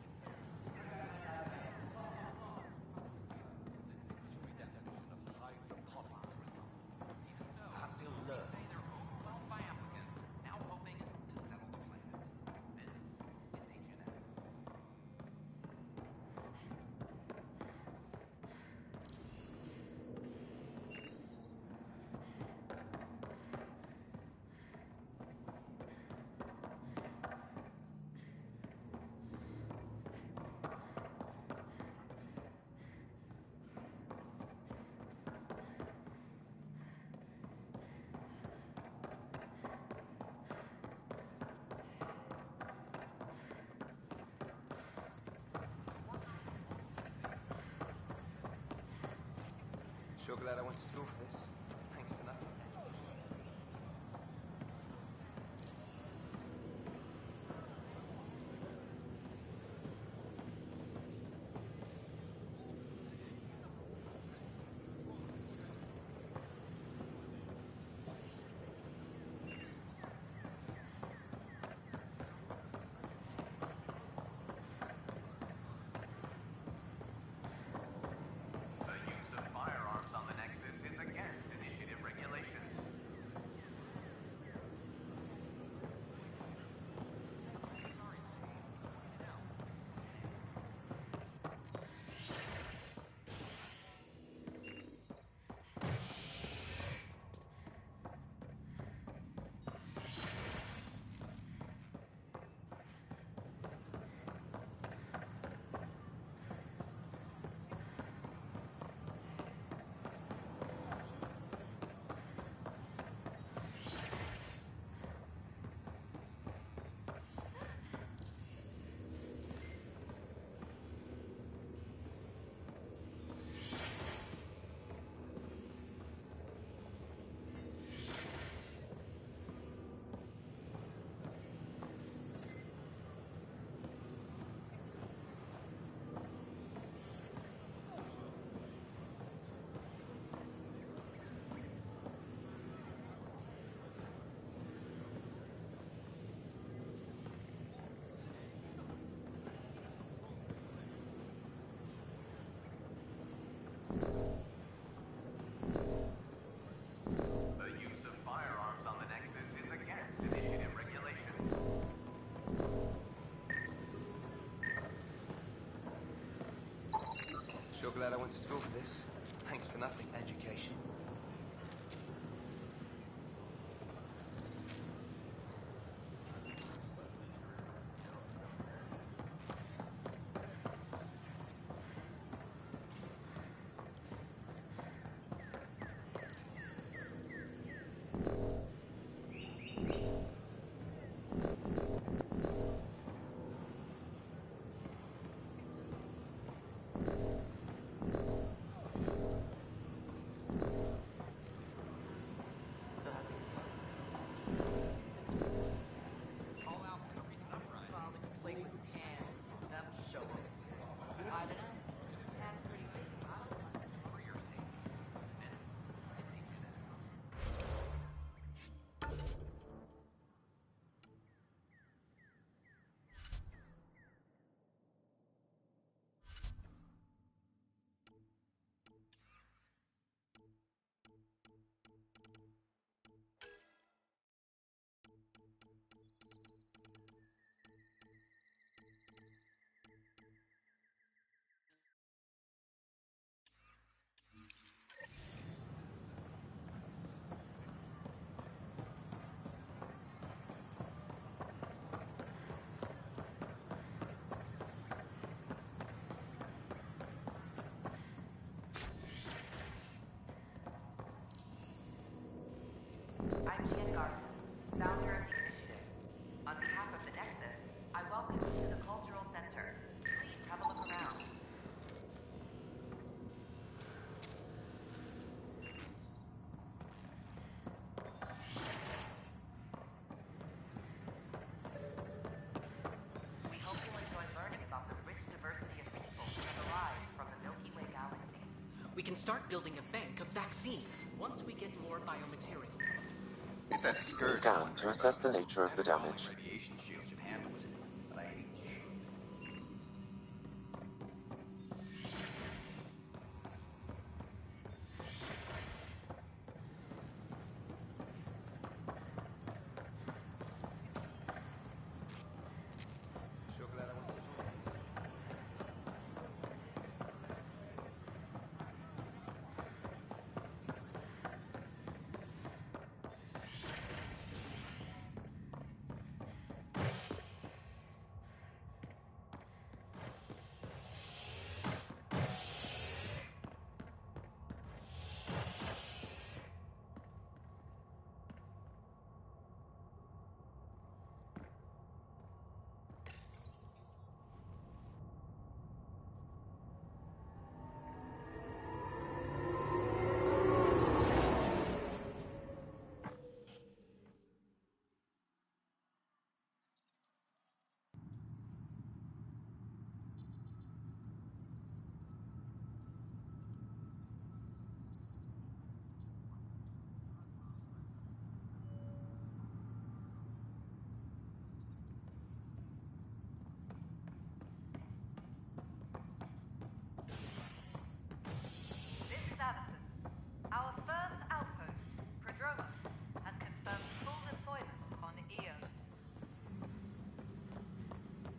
[SPEAKER 5] Perhaps he'll learn. They're overwhelmed by applicants, now hoping to settle the planet. This is HNX.
[SPEAKER 20] Sure glad I went to school for this. Thanks for nothing.
[SPEAKER 5] The use of firearms on the Nexus is against
[SPEAKER 20] glad I went to school for this. Thanks for nothing, education.
[SPEAKER 4] I'm Jen Garson, founder of the initiative. On behalf of the Nexus, I welcome you to the Cultural Center. Please have a look around. We hope you'll enjoy learning about the rich diversity of people who have arrived from the Milky Way galaxy.
[SPEAKER 1] We can start building a bank of vaccines once we get more biomaterial.
[SPEAKER 15] It's that scourge.
[SPEAKER 21] Scan to assess the nature of the damage.
[SPEAKER 15] Radiation shield should handle it. But I hate
[SPEAKER 4] This is Addison. Our first outpost, Prodroma, has confirmed full deployment on Eos.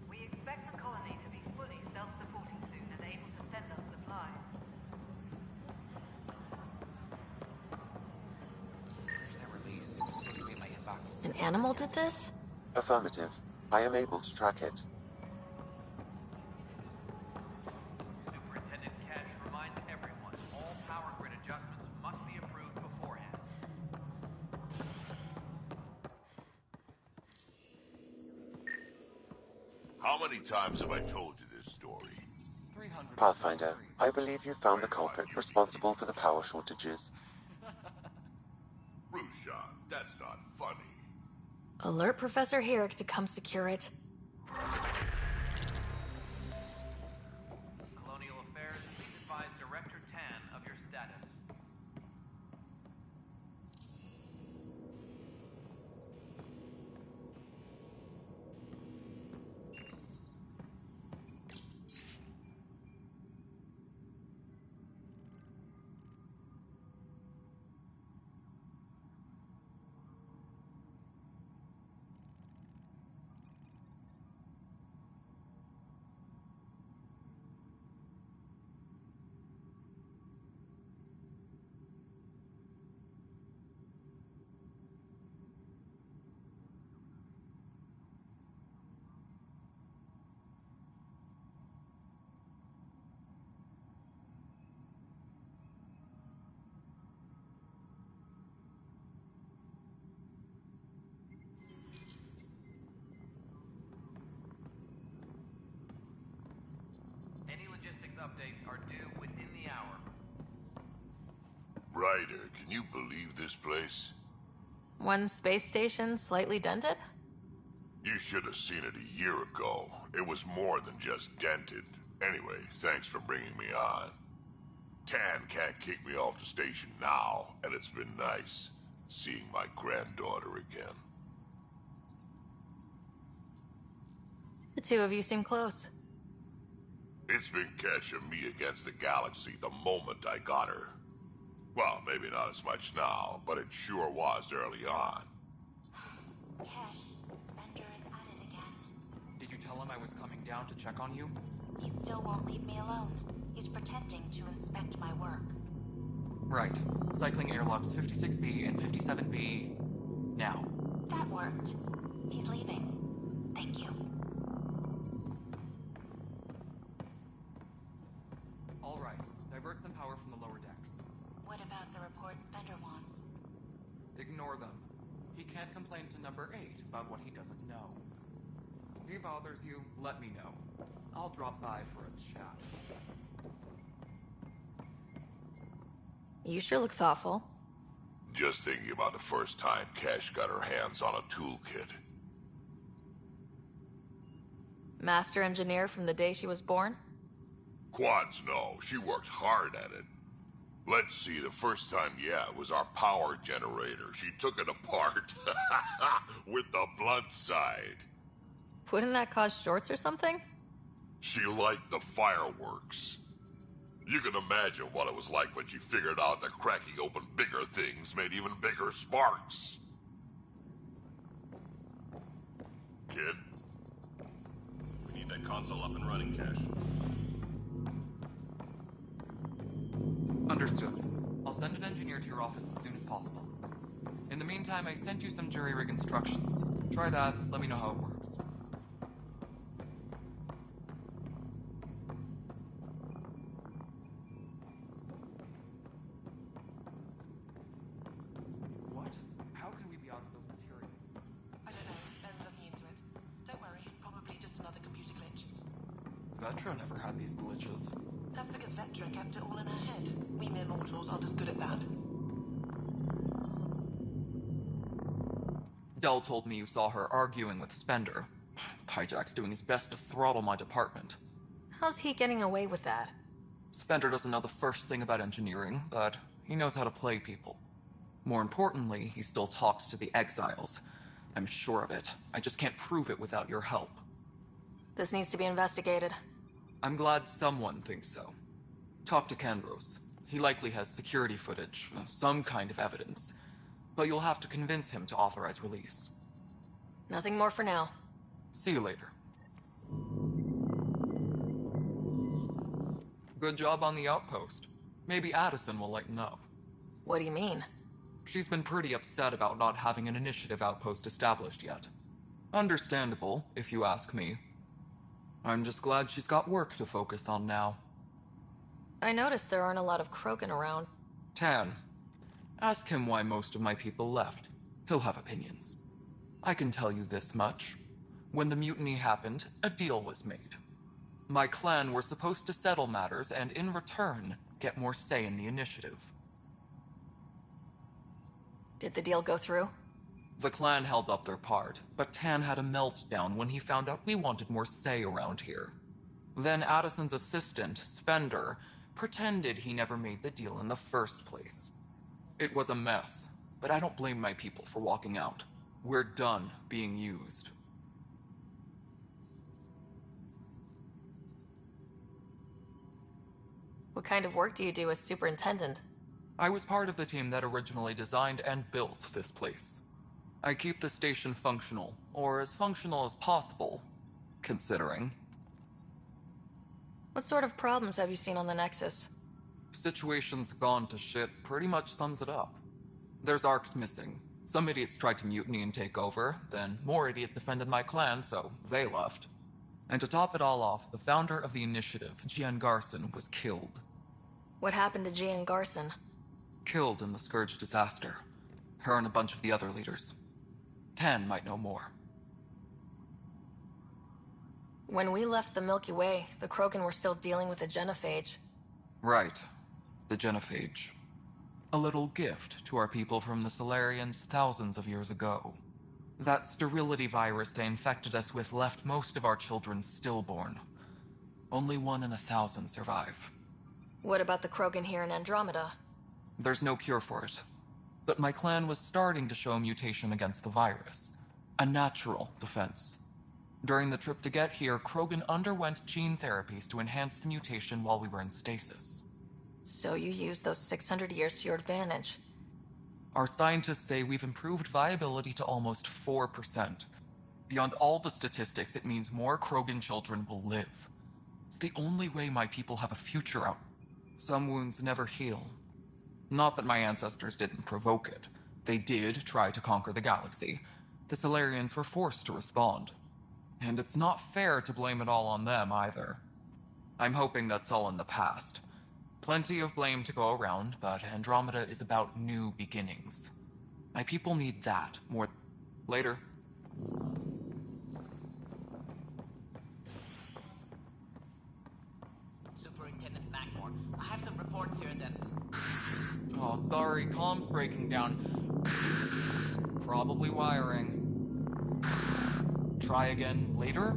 [SPEAKER 4] We expect the colony to be fully self-supporting soon and able to send us supplies.
[SPEAKER 3] An animal did this?
[SPEAKER 21] Affirmative. I am able to track it.
[SPEAKER 5] Superintendent Cash reminds everyone all power grid adjustments must be approved beforehand.
[SPEAKER 11] How many times have I told you this story?
[SPEAKER 21] Pathfinder, I believe you found the culprit responsible for the power shortages.
[SPEAKER 11] Rushan, that's not funny.
[SPEAKER 3] Alert Professor Herrick to come secure it.
[SPEAKER 5] Colonial Affairs, please advise Director Tan of your status. are due within the hour.
[SPEAKER 11] Ryder, can you believe this place?
[SPEAKER 3] One space station slightly dented?
[SPEAKER 11] You should have seen it a year ago. It was more than just dented. Anyway, thanks for bringing me on. Tan can't kick me off the station now, and it's been nice seeing my granddaughter again.
[SPEAKER 3] The two of you seem close.
[SPEAKER 11] It's been Kesh and me against the galaxy the moment I got her. Well, maybe not as much now, but it sure was early on.
[SPEAKER 10] Kesh, Spender is at it again.
[SPEAKER 5] Did you tell him I was coming down to check on you?
[SPEAKER 10] He still won't leave me alone. He's pretending to inspect my work.
[SPEAKER 5] Right. Cycling airlocks 56B and 57B... now.
[SPEAKER 10] That worked. He's leaving. Thank you.
[SPEAKER 5] All right. Divert some power from the lower decks.
[SPEAKER 10] What about the report Spender wants?
[SPEAKER 5] Ignore them. He can't complain to number 8 about what he doesn't know. If he bothers you, let me know. I'll drop by for a chat.
[SPEAKER 3] You sure look thoughtful.
[SPEAKER 11] Just thinking about the first time Kesh got her hands on a toolkit.
[SPEAKER 3] Master engineer from the day she was born?
[SPEAKER 11] Quads no, she worked hard at it. Let's see, the first time, yeah, it was our power generator. She took it apart with the blunt side.
[SPEAKER 3] Wouldn't that cause shorts or something?
[SPEAKER 11] She liked the fireworks. You can imagine what it was like when she figured out that cracking open bigger things made even bigger sparks. Kid?
[SPEAKER 15] We need that console up and running, Kesh.
[SPEAKER 5] Understood. I'll send an engineer to your office as soon as possible. In the meantime, I sent you some jury rig instructions. Try that, let me know how it works. What? How can we be out of those materials?
[SPEAKER 2] I don't know. Ben's looking into it. Don't worry, probably just another computer glitch.
[SPEAKER 5] Vetra never had these glitches.
[SPEAKER 2] That's because Vectra kept it all in her head. We mere mortals aren't as good at that.
[SPEAKER 5] Dell told me you saw her arguing with Spender. Pyjack's doing his best to throttle my department.
[SPEAKER 3] How's he getting away with that?
[SPEAKER 5] Spender doesn't know the first thing about engineering, but he knows how to play people. More importantly, he still talks to the exiles. I'm sure of it. I just can't prove it without your help.
[SPEAKER 3] This needs to be investigated.
[SPEAKER 5] I'm glad someone thinks so. Talk to Kandros. He likely has security footage, some kind of evidence. But you'll have to convince him to authorize release.
[SPEAKER 3] Nothing more for now.
[SPEAKER 5] See you later. Good job on the outpost. Maybe Addison will lighten up.
[SPEAKER 3] What do you mean?
[SPEAKER 5] She's been pretty upset about not having an initiative outpost established yet. Understandable, if you ask me. I'm just glad she's got work to focus on now.
[SPEAKER 3] I noticed there aren't a lot of Krogan around.
[SPEAKER 5] Tan. Ask him why most of my people left. He'll have opinions. I can tell you this much. When the mutiny happened, a deal was made. My clan were supposed to settle matters and, in return, get more say in the initiative.
[SPEAKER 3] Did the deal go through?
[SPEAKER 5] The clan held up their part, but Tan had a meltdown when he found out we wanted more say around here. Then Addison's assistant, Spender, pretended he never made the deal in the first place. It was a mess, but I don't blame my people for walking out. We're done being used.
[SPEAKER 3] What kind of work do you do as superintendent?
[SPEAKER 5] I was part of the team that originally designed and built this place. I keep the station functional, or as functional as possible, considering.
[SPEAKER 3] What sort of problems have you seen on the Nexus?
[SPEAKER 5] Situation's gone to shit pretty much sums it up. There's arcs missing. Some idiots tried to mutiny and take over, then more idiots offended my clan, so they left. And to top it all off, the founder of the initiative, Gian Garson, was killed.
[SPEAKER 3] What happened to Gian Garson?
[SPEAKER 5] Killed in the Scourge disaster. Her and a bunch of the other leaders. Tan might know more.
[SPEAKER 3] When we left the Milky Way, the Krogan were still dealing with the genophage.
[SPEAKER 5] Right. The genophage. A little gift to our people from the Solarians thousands of years ago. That sterility virus they infected us with left most of our children stillborn. Only 1 in 1,000 survive.
[SPEAKER 3] What about the Krogan here in Andromeda?
[SPEAKER 5] There's no cure for it. But my clan was starting to show a mutation against the virus. A natural defense. During the trip to get here, Krogan underwent gene therapies to enhance the mutation while we were in stasis.
[SPEAKER 3] So you used those 600 years to your advantage.
[SPEAKER 5] Our scientists say we've improved viability to almost 4%. Beyond all the statistics, it means more Krogan children will live. It's the only way my people have a future out. Some wounds never heal. Not that my ancestors didn't provoke it. They did try to conquer the galaxy. The Solarians were forced to respond. And it's not fair to blame it all on them, either. I'm hoping that's all in the past. Plenty of blame to go around, but Andromeda is about new beginnings. My people need that more... Later.
[SPEAKER 1] Superintendent Mackmore, I have some reports here that...
[SPEAKER 5] Oh, sorry, comm's breaking down. Probably wiring. Try again later?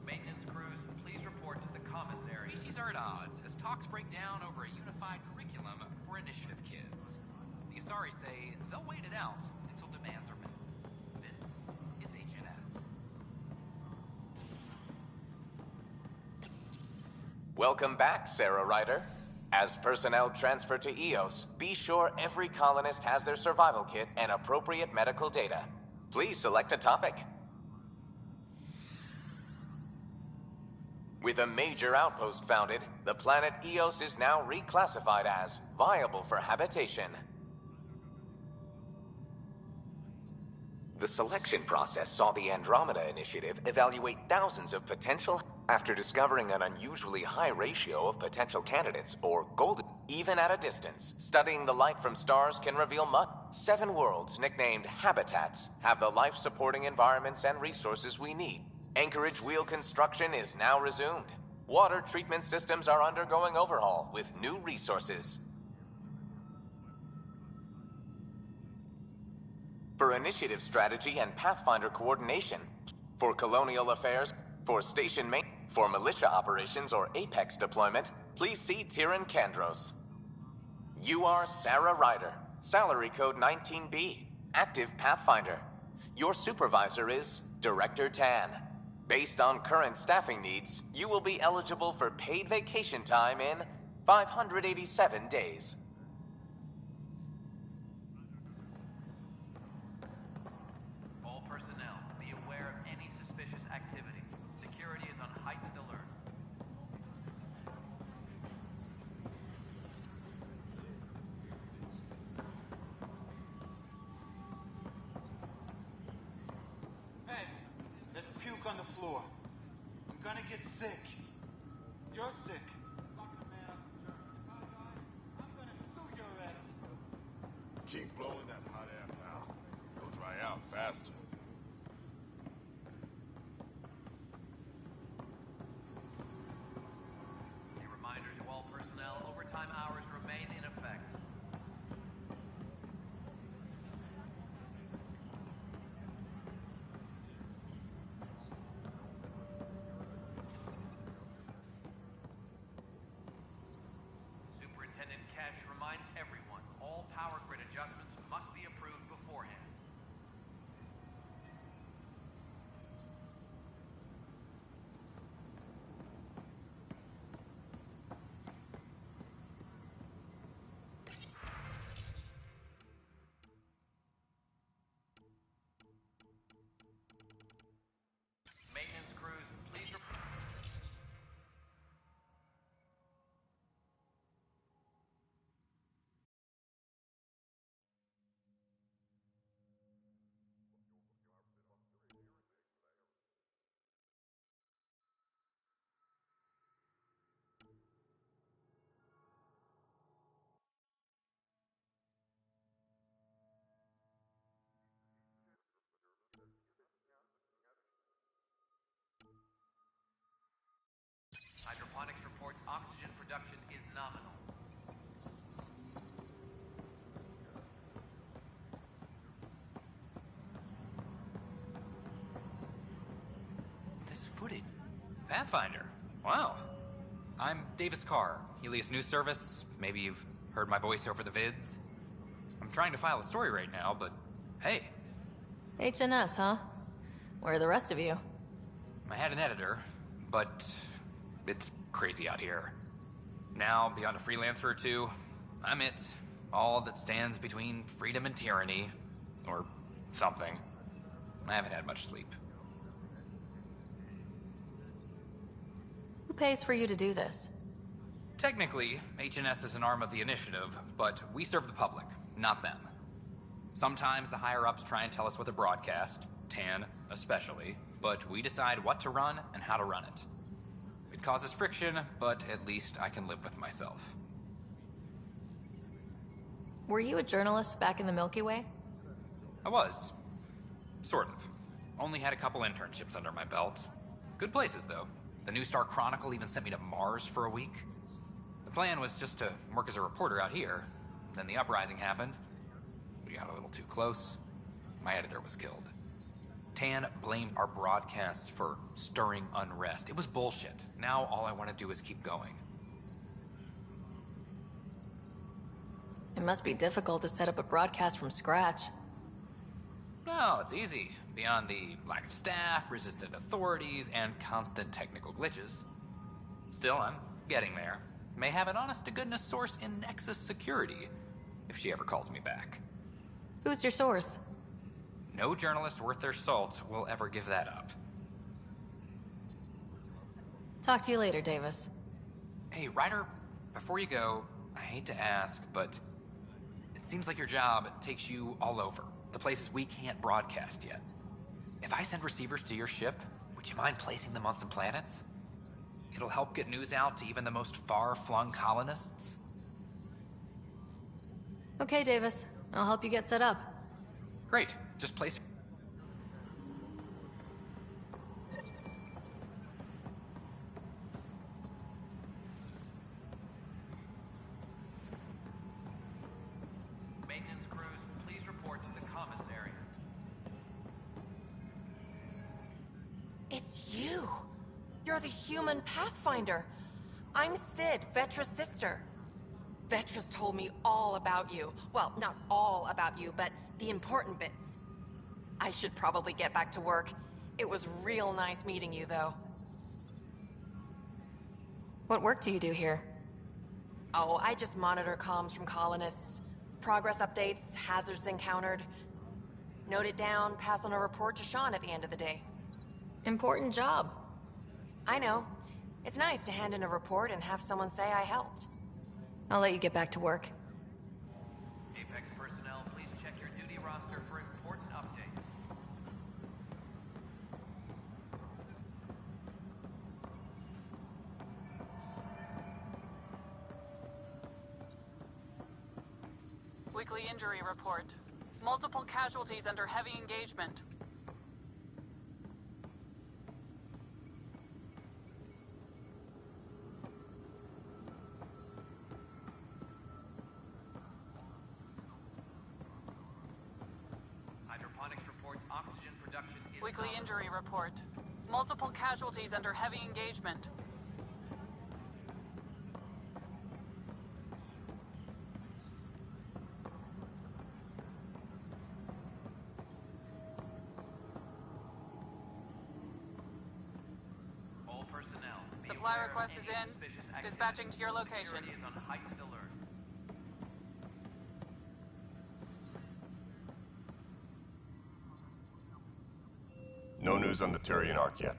[SPEAKER 9] Maintenance crews, please report to the commons area. Species are at odds as talks break down over a unified curriculum for initiative kids. The Asari say they'll wait it out until demands are met. This is HNS.
[SPEAKER 12] Welcome back, Sarah Ryder. As personnel transfer to EOS, be sure every colonist has their survival kit and appropriate medical data. Please select a topic. With a major outpost founded, the planet EOS is now reclassified as viable for habitation. The selection process saw the Andromeda Initiative evaluate thousands of potential after discovering an unusually high ratio of potential candidates, or golden. Even at a distance, studying the light from stars can reveal much. 7 worlds, nicknamed habitats, have the life-supporting environments and resources we need. Anchorage wheel construction is now resumed. Water treatment systems are undergoing overhaul with new resources. For initiative strategy and Pathfinder coordination, for colonial affairs, for station maintenance, for militia operations or Apex deployment, please see Tyran Kandros. You are Sarah Ryder, salary code 19B, active Pathfinder. Your supervisor is Director Tan. Based on current staffing needs, you will be eligible for paid vacation time in 587 days.
[SPEAKER 9] All personnel, be aware of any suspicious activity. Security is on heightened alert.
[SPEAKER 22] Hey, there's puke on the floor. I'm gonna get sick. You're sick. I'm gonna sue your ass.
[SPEAKER 11] Keep blowing that hot air, pal. It'll dry out faster.
[SPEAKER 9] A reminder to all personnel, overtime hours remain in effect. Superintendent Cash reminds everyone, all power grid adjustments must be approved beforehand. production is nominal. This footage. Pathfinder. Wow. I'm Davis Carr, Helios News Service. Maybe you've heard my voice over the vids. I'm trying to file a story right now, but hey.
[SPEAKER 3] HNS, huh? Where are the rest of you?
[SPEAKER 9] I had an editor, but it's crazy out here. Now, beyond a freelancer or two, I'm it. All that stands between freedom and tyranny. Or something. I haven't had much sleep.
[SPEAKER 3] Who pays for you to do this?
[SPEAKER 9] Technically, HNS is an arm of the initiative, but we serve the public, not them. Sometimes the higher-ups try and tell us what to broadcast, Tan especially, but we decide what to run and how to run it. It causes friction, but at least I can live with myself.
[SPEAKER 3] Were you a journalist back in the Milky Way?
[SPEAKER 9] I was. Sort of. Only had a couple internships under my belt. Good places, though. The New Star Chronicle even sent me to Mars for a week. The plan was just to work as a reporter out here. Then the uprising happened. We got a little too close. My editor was killed. Tan blamed our broadcasts for stirring unrest. It was bullshit. Now all I want to do is keep going.
[SPEAKER 3] It must be difficult to set up a broadcast from scratch.
[SPEAKER 9] No, it's easy. Beyond the lack of staff, resistant authorities, and constant technical glitches. Still, I'm getting there. May have an honest-to-goodness source in Nexus Security, if she ever calls me back.
[SPEAKER 3] Who's your source?
[SPEAKER 9] No journalist worth their salt will ever give that up.
[SPEAKER 3] Talk to you later, Davis.
[SPEAKER 9] Hey, Ryder, before you go, I hate to ask, but it seems like your job takes you all over. The places we can't broadcast yet. If I send receivers to your ship, would you mind placing them on some planets? It'll help get news out to even the most far-flung colonists.
[SPEAKER 3] Okay, Davis. I'll help you get set up.
[SPEAKER 9] Great. Just place... Maintenance crews, please report to the commons area.
[SPEAKER 2] It's you! You're the human Pathfinder. I'm Sid, Vetra's sister. Vetra's told me all about you. Well, not all about you, but the important bits. I should probably get back to work. It was real nice meeting you, though.
[SPEAKER 3] What work do you do here?
[SPEAKER 2] Oh, I just monitor comms from colonists. Progress updates, hazards encountered. Note it down, pass on a report to Sean at the end of the day.
[SPEAKER 3] Important job.
[SPEAKER 2] I know. It's nice to hand in a report and have someone say I helped.
[SPEAKER 3] I'll let you get back to work.
[SPEAKER 9] Apex personnel, please check your duty roster for important updates.
[SPEAKER 7] Weekly injury report. Multiple casualties under heavy engagement.
[SPEAKER 9] Hydroponics reports oxygen production is
[SPEAKER 7] Weekly
[SPEAKER 9] nominal.
[SPEAKER 7] injury report. Multiple casualties under heavy engagement.
[SPEAKER 9] All personnel. be
[SPEAKER 7] Supply
[SPEAKER 9] aware of
[SPEAKER 7] request
[SPEAKER 9] any
[SPEAKER 7] is in.
[SPEAKER 9] suspicious activity.
[SPEAKER 7] Dispatching to your location.
[SPEAKER 9] Security is on heightened alert.
[SPEAKER 13] No news on the Turian Ark yet?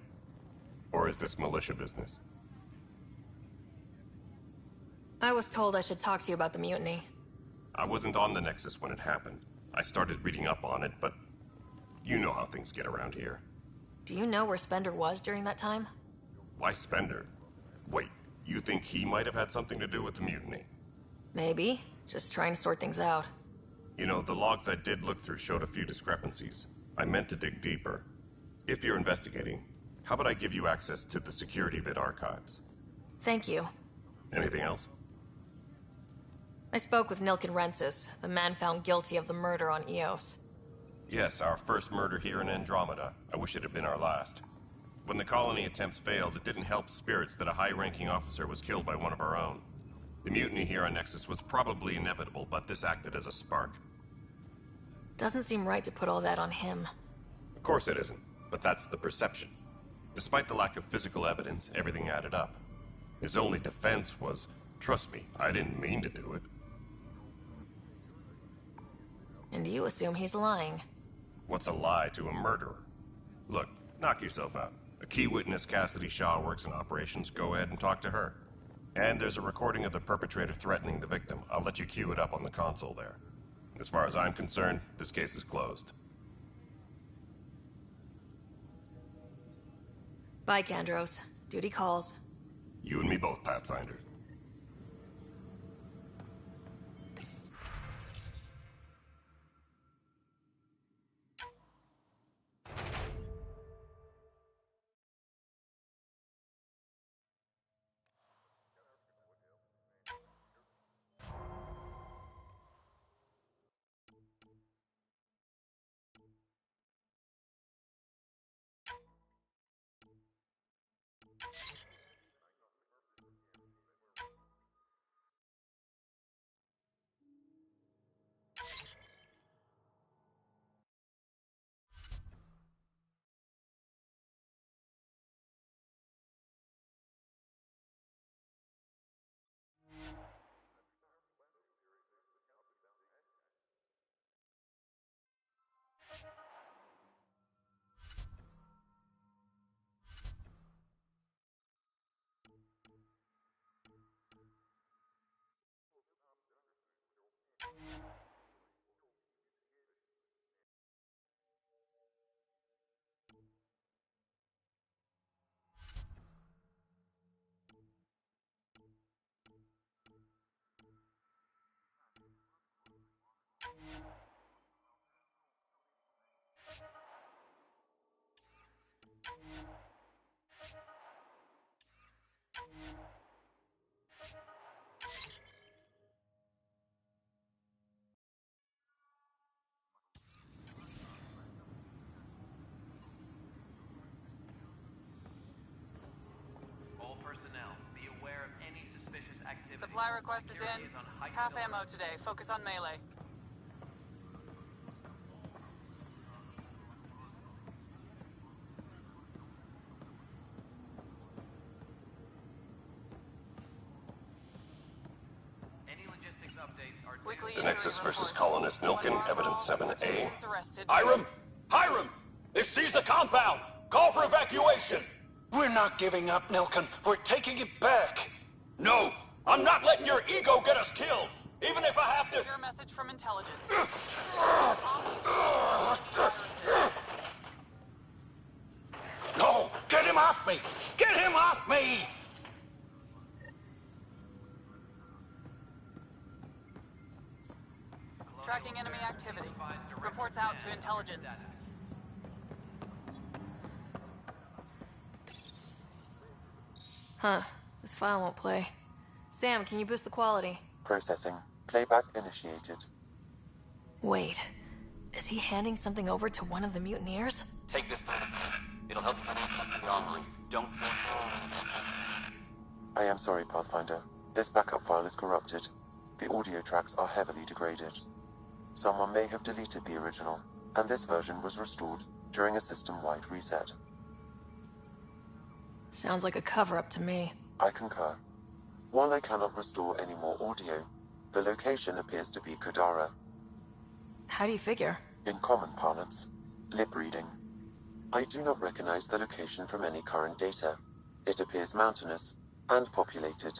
[SPEAKER 13] Or is this militia business?
[SPEAKER 3] I was told I should talk to you about the mutiny.
[SPEAKER 13] I wasn't on the Nexus when it happened. I started reading up on it, but you know how things get around here.
[SPEAKER 3] Do you know where Spender was during that time?
[SPEAKER 13] Why Spender? Wait, you think he might have had something to do with the mutiny?
[SPEAKER 3] Maybe. Just trying to sort things out.
[SPEAKER 13] You know, the logs I did look through showed a few discrepancies. I meant to dig deeper. If you're investigating, how about I give you access to the security vid archives?
[SPEAKER 3] Thank you.
[SPEAKER 13] Anything else?
[SPEAKER 3] I spoke with Nilken Rensis, the man found guilty of the murder on Eos.
[SPEAKER 13] Yes, our first murder here in Andromeda. I wish it had been our last. When the colony attempts failed, it didn't help spirits that a high-ranking officer was killed by one of our own. The mutiny here on Nexus was probably inevitable, but this acted as a spark.
[SPEAKER 3] Doesn't seem right to put all that on him.
[SPEAKER 13] Of course it isn't, but that's the perception. Despite the lack of physical evidence, everything added up. His only defense was, trust me, I didn't mean to do it.
[SPEAKER 3] And you assume he's lying.
[SPEAKER 13] What's a lie to a murderer? Look, knock yourself out. A key witness, Cassidy Shaw, works in operations. Go ahead and talk to her. And there's a recording of the perpetrator threatening the victim. I'll let you cue it up on the console there. As far as I'm concerned, this case is closed.
[SPEAKER 3] Bye, Kandros. Duty calls.
[SPEAKER 13] You and me both, Pathfinder.
[SPEAKER 7] Supply request is in. Half ammo today. Focus on melee.
[SPEAKER 13] The Nexus versus Colonist Nilken, Evidence 7A.
[SPEAKER 6] Hiram! Hiram! They've seized the compound! Call for evacuation!
[SPEAKER 14] We're not giving up, Nilken. We're taking it back.
[SPEAKER 6] No! I'm not letting your ego get us killed! Even if I have to...
[SPEAKER 7] Your message from intelligence.
[SPEAKER 14] No! Get him off me! Get him off me!
[SPEAKER 7] Tracking enemy activity. Reports out to intelligence.
[SPEAKER 3] Huh. This file won't play. Sam, can you boost the quality?
[SPEAKER 21] Processing. Playback initiated.
[SPEAKER 3] Wait. Is he handing something over to one of the mutineers?
[SPEAKER 6] Take this. It'll help you. Don't...
[SPEAKER 21] I am sorry, Pathfinder. This backup file is corrupted. The audio tracks are heavily degraded. Someone may have deleted the original, and this version was restored during a system-wide reset.
[SPEAKER 3] Sounds like a cover-up to me.
[SPEAKER 21] I concur. While I cannot restore any more audio, the location appears to be Kadara.
[SPEAKER 3] How do you figure?
[SPEAKER 21] In common parlance, lip reading. I do not recognize the location from any current data. It appears mountainous and populated.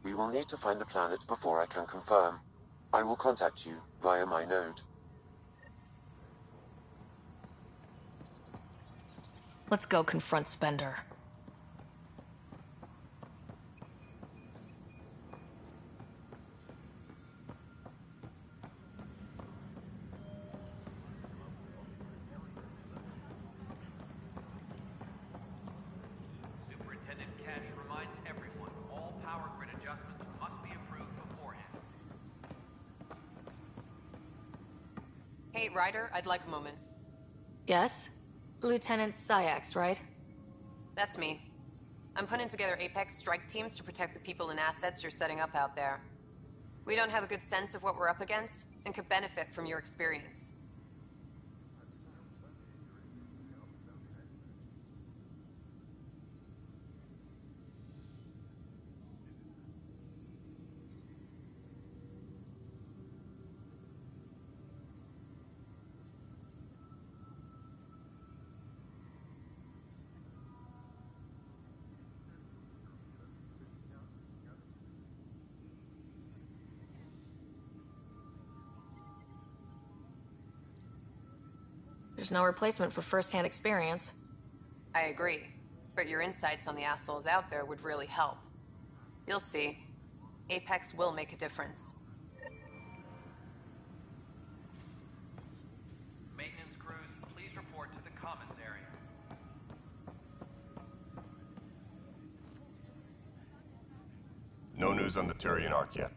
[SPEAKER 21] We will need to find the planet before I can confirm. I will contact you via my node.
[SPEAKER 3] Let's go confront Spender.
[SPEAKER 9] Superintendent Cash reminds everyone all power grid adjustments
[SPEAKER 2] Hey, Ryder, I'd like a moment.
[SPEAKER 3] Yes? Lieutenant Syax, right?
[SPEAKER 2] That's me. I'm putting together Apex strike teams to protect the people and assets you're setting up out there. We don't have a good sense of what we're up against, and could benefit from your experience.
[SPEAKER 3] There's no replacement for first-hand experience.
[SPEAKER 2] I agree, but your insights on the assholes out there would really help. You'll see. Apex will make a difference.
[SPEAKER 9] Maintenance crews, please report to the commons area.
[SPEAKER 13] No news on the Turian Ark yet?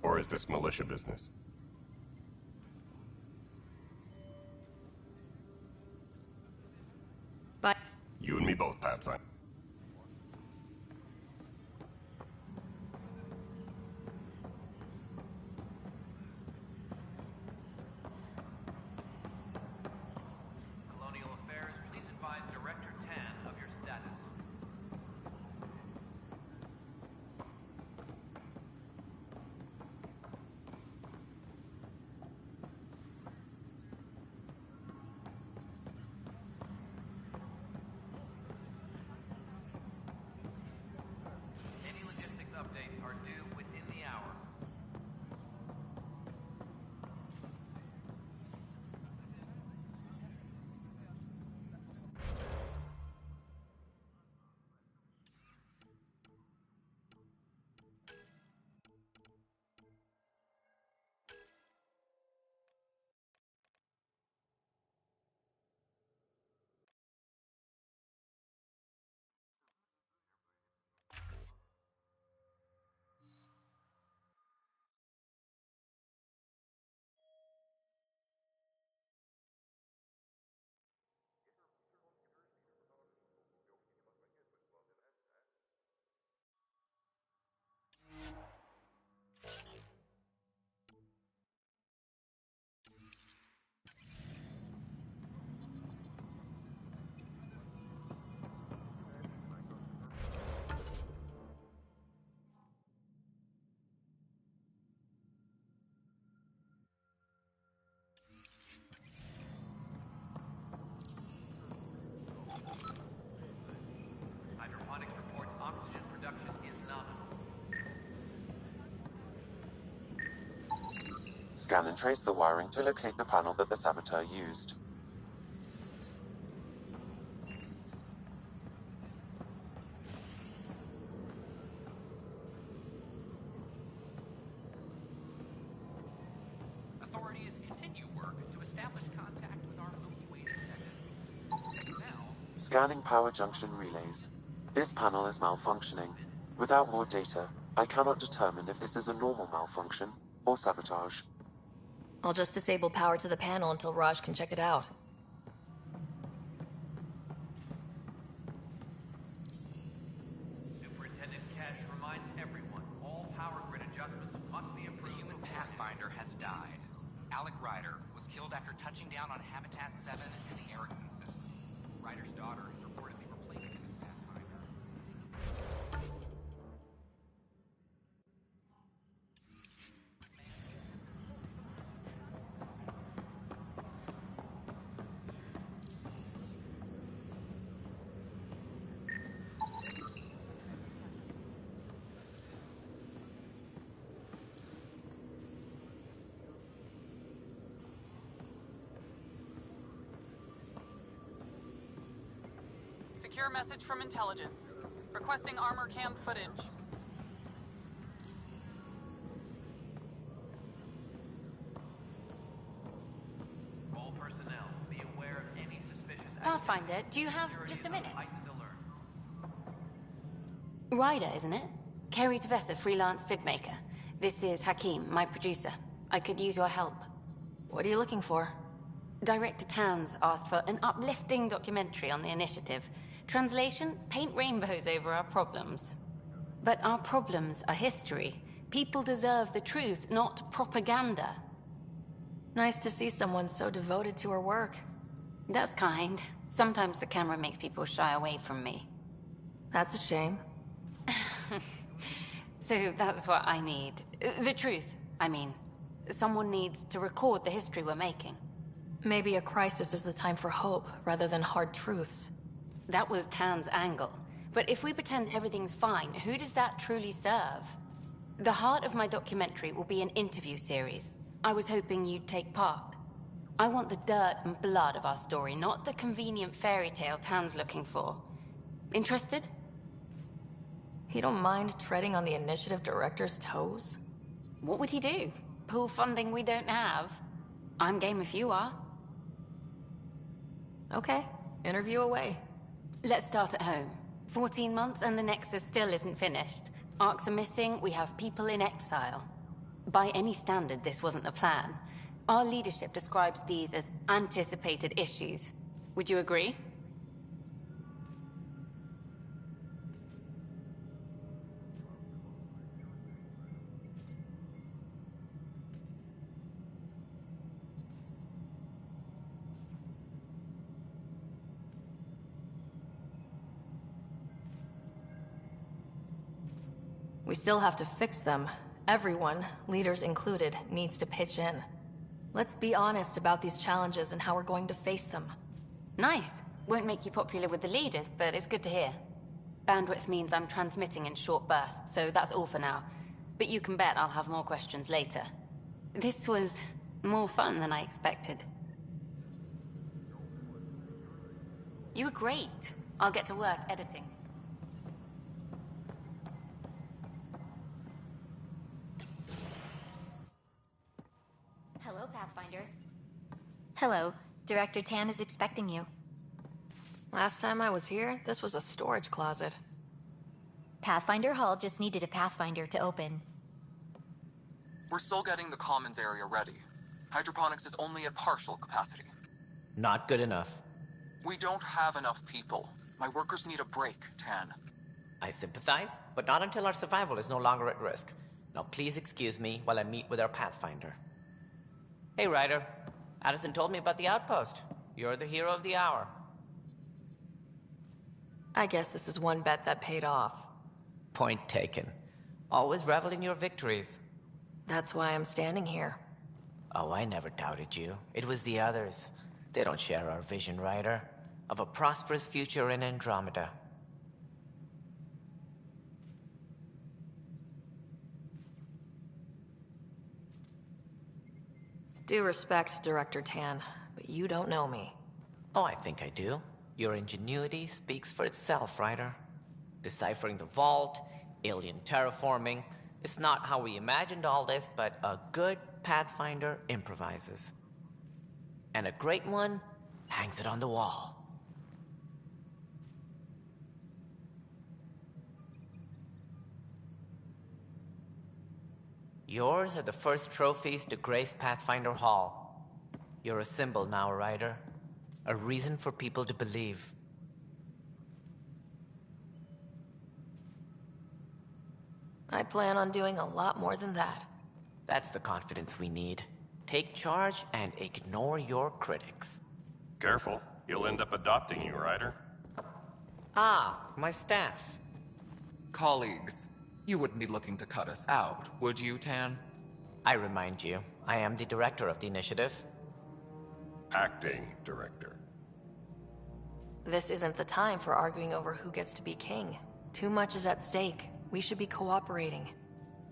[SPEAKER 13] Or is this militia business?
[SPEAKER 3] But
[SPEAKER 13] You and me both, Pathfinder.
[SPEAKER 9] Colonial Affairs, please advise Director Tan of your status. Any logistics updates are due within the hour. Hydroponics reports oxygen production is nominal.
[SPEAKER 21] Scan and trace the wiring to locate the panel that the saboteur used.
[SPEAKER 9] Authorities continue work to establish contact with our Milky Way detective. Now,
[SPEAKER 21] Scanning power junction relays. This panel is malfunctioning. Without more data, I cannot determine if this is a normal malfunction or sabotage.
[SPEAKER 3] I'll just disable power to the panel until Raj can check it out.
[SPEAKER 9] Superintendent Cash reminds everyone all power grid adjustments must be approved. The human pathfinder has died. Alec Ryder was killed after touching down on Habitat 7 in the Erickson system. Ryder's daughter is reportedly replacing him as pathfinder.
[SPEAKER 7] Secure message from intelligence. Requesting armor cam footage.
[SPEAKER 9] All personnel, be aware of any suspicious
[SPEAKER 16] Pathfinder, do you have
[SPEAKER 9] activity
[SPEAKER 16] just a minute?
[SPEAKER 9] of heightened alert.
[SPEAKER 16] Ryder, isn't it? Kerry Tavessa, freelance vidmaker. This is Hakeem, my producer. I could use your help.
[SPEAKER 3] What are you looking for?
[SPEAKER 16] Director Tan's asked for an uplifting documentary on the initiative. Translation, paint rainbows over our problems. But our problems are history. People deserve the truth, not propaganda.
[SPEAKER 3] Nice to see someone so devoted to her work.
[SPEAKER 16] That's kind. Sometimes the camera makes people shy away from me.
[SPEAKER 3] That's a shame.
[SPEAKER 16] So that's what I need. The truth, I mean. Someone needs to record the history we're making.
[SPEAKER 3] Maybe a crisis is the time for hope, rather than hard truths.
[SPEAKER 16] That was Tan's angle. But if we pretend everything's fine, who does that truly serve? The heart of my documentary will be an interview series. I was hoping you'd take part. I want the dirt and blood of our story, not the convenient fairy tale Tan's looking for. Interested?
[SPEAKER 3] You don't mind treading on the initiative director's toes?
[SPEAKER 16] What would he do? Pull funding we don't have? I'm game if you are.
[SPEAKER 3] Okay, interview away.
[SPEAKER 16] Let's start at home. 14 months and the Nexus still isn't finished. Arcs are missing, we have people in exile. By any standard, this wasn't the plan. Our leadership describes these as anticipated issues. Would you agree?
[SPEAKER 3] We still have to fix them. Everyone, leaders included, needs to pitch in. Let's be honest about these challenges and how we're going to face them.
[SPEAKER 16] Nice. Won't make you popular with the leaders, but it's good to hear. Bandwidth means I'm transmitting in short bursts, so that's all for now. But you can bet I'll have more questions later. This was more fun than I expected. You were great. I'll get to work editing.
[SPEAKER 8] Hello, Pathfinder. Hello. Director Tan is expecting you.
[SPEAKER 3] Last time I was here, this was a storage closet.
[SPEAKER 8] Pathfinder Hall just needed a Pathfinder to open.
[SPEAKER 5] We're still getting the commons area ready. Hydroponics is only at partial capacity.
[SPEAKER 12] Not good enough.
[SPEAKER 5] We don't have enough people. My workers need a break, Tan.
[SPEAKER 12] I sympathize, but not until our survival is no longer at risk. Now please excuse me while I meet with our Pathfinder. Hey, Ryder. Addison told me about the outpost. You're the hero of the hour.
[SPEAKER 3] I guess this is one bet that paid off.
[SPEAKER 12] Point taken. Always revel in your victories.
[SPEAKER 3] That's why I'm standing here.
[SPEAKER 12] Oh, I never doubted you. It was the others. They don't share our vision, Ryder, of a prosperous future in Andromeda.
[SPEAKER 3] Due respect, Director Tan, but you don't know me.
[SPEAKER 12] Oh, I think I do. Your ingenuity speaks for itself, Ryder. Deciphering the vault, alien terraforming. It's not how we imagined all this, but a good Pathfinder improvises. And a great one hangs it on the wall. Yours are the first trophies to grace Pathfinder Hall. You're a symbol now, Ryder. A reason for people to believe.
[SPEAKER 3] I plan on doing a lot more than that.
[SPEAKER 12] That's the confidence we need. Take charge and ignore your critics.
[SPEAKER 13] Careful, you'll end up adopting you, Ryder.
[SPEAKER 12] Ah, my staff.
[SPEAKER 5] Colleagues, you wouldn't be looking to cut us out, would you, Tan?
[SPEAKER 12] I remind you, I am the director of the initiative.
[SPEAKER 13] Acting director.
[SPEAKER 3] This isn't the time for arguing over who gets to be king. Too much is at stake. We should be cooperating.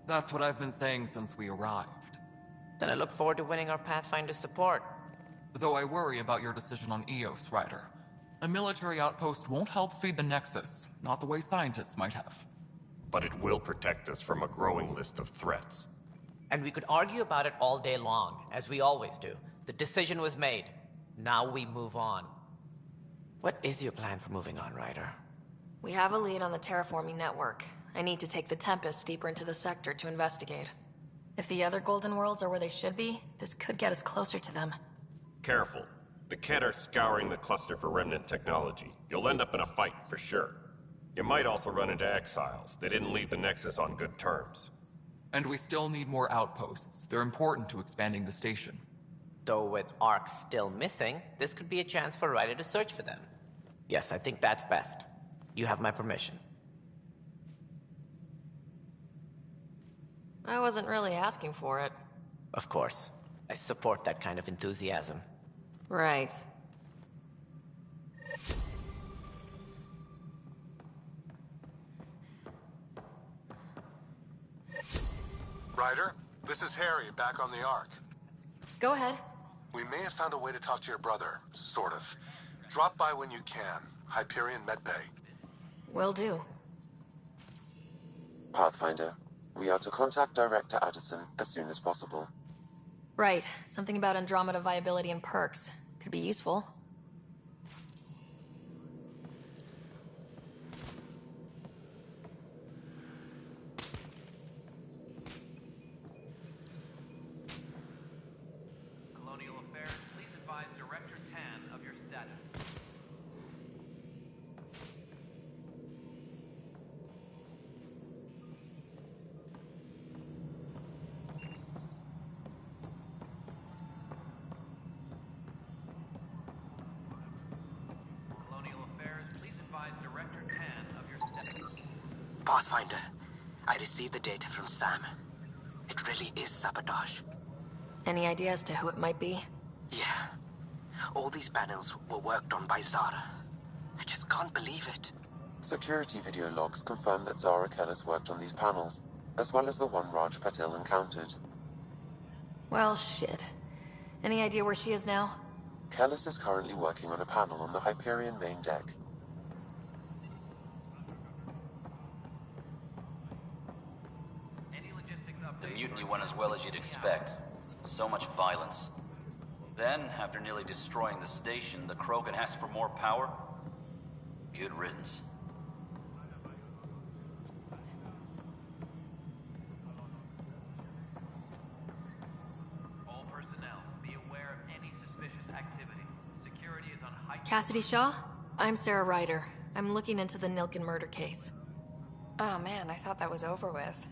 [SPEAKER 5] That's what I've been saying since we arrived.
[SPEAKER 12] Then I look forward to winning our Pathfinder's support.
[SPEAKER 5] Though I worry about your decision on Eos, Ryder. A military outpost won't help feed the Nexus, not the way scientists might have.
[SPEAKER 13] But it will protect us from a growing list of threats.
[SPEAKER 12] And we could argue about it all day long, as we always do. The decision was made. Now we move on. What is your plan for moving on, Ryder?
[SPEAKER 3] We have a lead on the terraforming network. I need to take the Tempest deeper into the sector to investigate. If the other Golden Worlds are where they should be, this could get us closer to them.
[SPEAKER 13] Careful. The Kett are scouring the cluster for remnant technology. You'll end up in a fight for sure. You might also run into exiles. They didn't leave the Nexus on good terms.
[SPEAKER 5] And we still need more outposts. They're important to expanding the station.
[SPEAKER 18] Though with Ark still missing, this could be a chance for Ryder to search for them. Yes, I think that's best. You have my permission.
[SPEAKER 3] I wasn't really asking for it.
[SPEAKER 18] Of course. I support that kind of enthusiasm.
[SPEAKER 3] Right.
[SPEAKER 19] Ryder, this is Harry, back on the Ark.
[SPEAKER 3] Go ahead.
[SPEAKER 19] We may have found a way to talk to your brother, sort of. Drop by when you can. Hyperion Medbay.
[SPEAKER 3] Will do.
[SPEAKER 21] Pathfinder, we are to contact Director Addison as soon as possible.
[SPEAKER 3] Right. Something about Andromeda viability and perks. Could be useful.
[SPEAKER 9] Colonial Affairs, please advise Director Tan of your status. Colonial Affairs, please advise Director Tan of your status.
[SPEAKER 23] Pathfinder, I received the data from Sam. It really is sabotage.
[SPEAKER 3] Any idea as to who it might be?
[SPEAKER 23] Yeah. All these panels were worked on by Zara. I just can't believe it.
[SPEAKER 21] Security video logs confirm that Zara Kellis worked on these panels, as well as the one Raj Patil encountered.
[SPEAKER 3] Well, shit. Any idea where she is now?
[SPEAKER 21] Kellis is currently working on a panel on the Hyperion main deck.
[SPEAKER 24] The mutiny went as well as you'd expect. So much violence. Then, after nearly destroying the station, the Krogan asked for more power? Good riddance.
[SPEAKER 9] All personnel, be aware of any suspicious activity. Security is on high...
[SPEAKER 3] Cassidy Shaw? I'm Sarah Ryder. I'm looking into the Nilken murder case.
[SPEAKER 2] Oh man, I thought that was over with.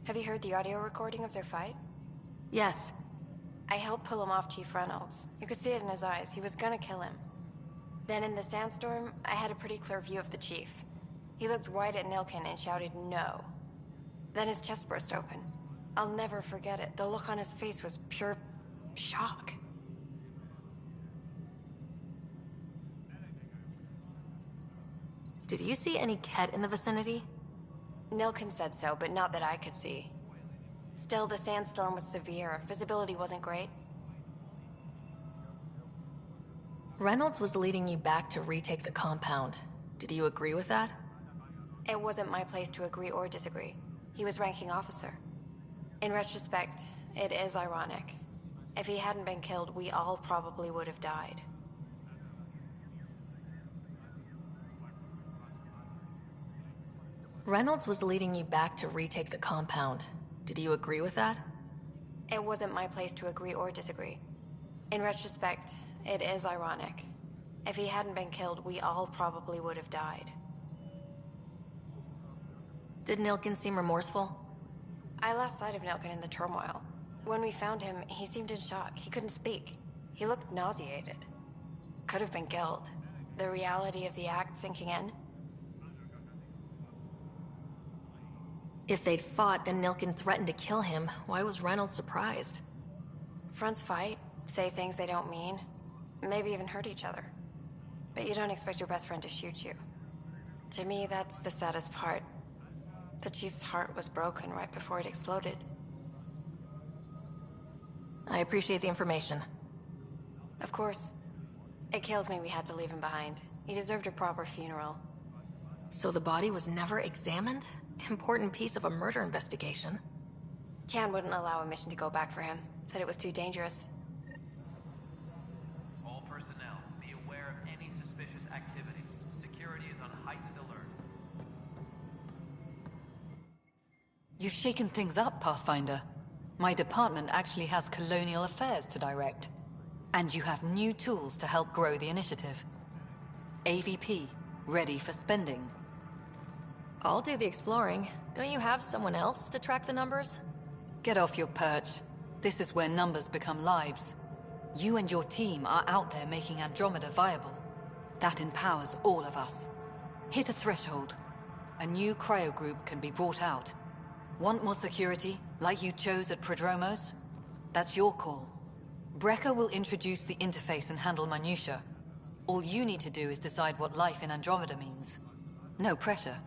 [SPEAKER 2] Have you heard the audio recording of their fight?
[SPEAKER 3] Yes.
[SPEAKER 2] I helped pull him off Chief Reynolds. You could see it in his eyes. He was gonna kill him. Then in the sandstorm, I had a pretty clear view of the Chief. He looked right at Nilken and shouted no. Then his chest burst open. I'll never forget it. The look on his face was pure shock.
[SPEAKER 3] Did you see any Kett in the vicinity?
[SPEAKER 2] Nilken said so, but not that I could see. Still, the sandstorm was severe. Visibility wasn't great.
[SPEAKER 3] Reynolds was leading you back to retake the compound. Did you agree with that?
[SPEAKER 2] It wasn't my place to agree or disagree. He was ranking officer. In retrospect, it is ironic. If he hadn't been killed, we all probably would have died.
[SPEAKER 3] Reynolds was leading you back to retake the compound. Did you agree with that?
[SPEAKER 2] It wasn't my place to agree or disagree. In retrospect, it is ironic. If he hadn't been killed, we all probably would have died.
[SPEAKER 3] Did Nilken seem remorseful?
[SPEAKER 2] I lost sight of Nilken in the turmoil. When we found him, he seemed in shock. He couldn't speak. He looked nauseated. Could have been guilt. The reality of the act sinking in.
[SPEAKER 3] If they'd fought and Nilken threatened to kill him, why was Reynolds surprised?
[SPEAKER 2] Fronts fight, say things they don't mean, maybe even hurt each other. But you don't expect your best friend to shoot you. To me, that's the saddest part. The Chief's heart was broken right before it exploded.
[SPEAKER 3] I appreciate the information.
[SPEAKER 2] Of course. It kills me we had to leave him behind. He deserved a proper funeral.
[SPEAKER 3] So the body was never examined? Important piece of a murder investigation.
[SPEAKER 2] Tian wouldn't allow a mission to go back for him. Said it was too dangerous.
[SPEAKER 9] All personnel, be aware of any suspicious activity. Security is on heightened alert.
[SPEAKER 25] You've shaken things up, Pathfinder.
[SPEAKER 4] My department actually has colonial affairs to direct. And you have new tools to help grow the initiative. AVP, ready for spending.
[SPEAKER 3] I'll do the exploring. Don't you have someone else to track the numbers?
[SPEAKER 4] Get off your perch. This is where numbers become lives. You and your team are out there making Andromeda viable. That empowers all of us. Hit a threshold. A new cryo group can be brought out. Want more security, like you chose at Prodromos? That's your call. Brecker will introduce the interface and handle minutiae. All you need to do is decide what life in Andromeda means. No pressure.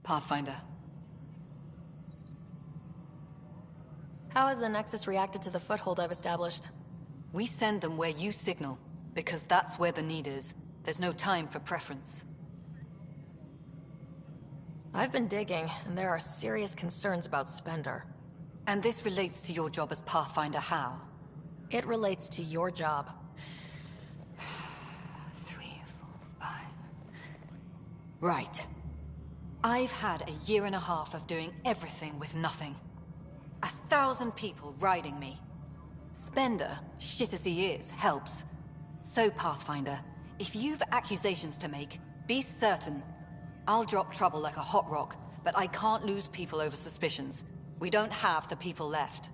[SPEAKER 4] Pathfinder.
[SPEAKER 3] How has the Nexus reacted to the foothold I've established?
[SPEAKER 4] We send them where you signal, because that's where the need is. There's no time for preference.
[SPEAKER 3] I've been digging, and there are serious concerns about Spender.
[SPEAKER 4] And this relates to your job as Pathfinder how?
[SPEAKER 3] It relates to your job.
[SPEAKER 4] 3, 4, 5... Right. I've had a year and a half of doing everything with nothing. 1,000 people riding me. Spender, shit as he is, helps. So, Pathfinder, if you've accusations to make, be certain. I'll drop trouble like a hot rock, but I can't lose people over suspicions. We don't have the people left.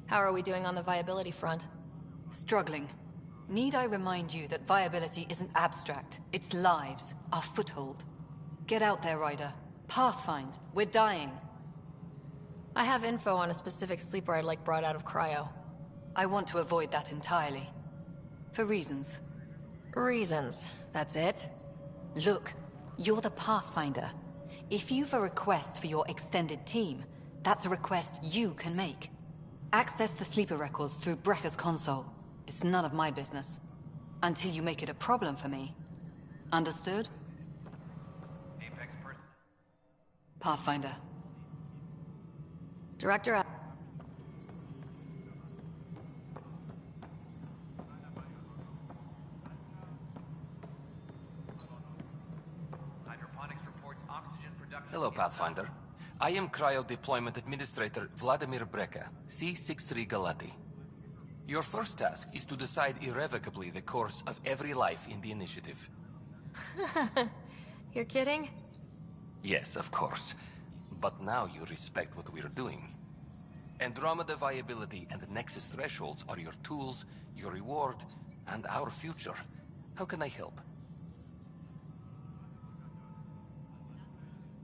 [SPEAKER 3] How are we doing on the viability front?
[SPEAKER 4] Struggling. Need I remind you that viability isn't abstract? It's lives, our foothold. Get out there, Ryder. Pathfind. We're dying.
[SPEAKER 3] I have info on a specific sleeper I'd like brought out of cryo.
[SPEAKER 4] I want to avoid that entirely. For reasons.
[SPEAKER 3] Reasons. That's it?
[SPEAKER 4] Look, you're the Pathfinder. If you've a request for your extended team, that's a request you can make. Access the sleeper records through Brecker's console. It's none of my business. Until you make it a problem for me. Understood? Pathfinder.
[SPEAKER 3] Director...
[SPEAKER 10] Hello, Pathfinder. I am Cryo Deployment Administrator Vladimir Breca, C-63 Galati. Your first task is to decide irrevocably the course of every life in the initiative.
[SPEAKER 3] You're kidding?
[SPEAKER 10] Yes, of course. But now you respect what we're doing. Andromeda viability and Nexus thresholds are your tools, your reward, and our future. How can I help?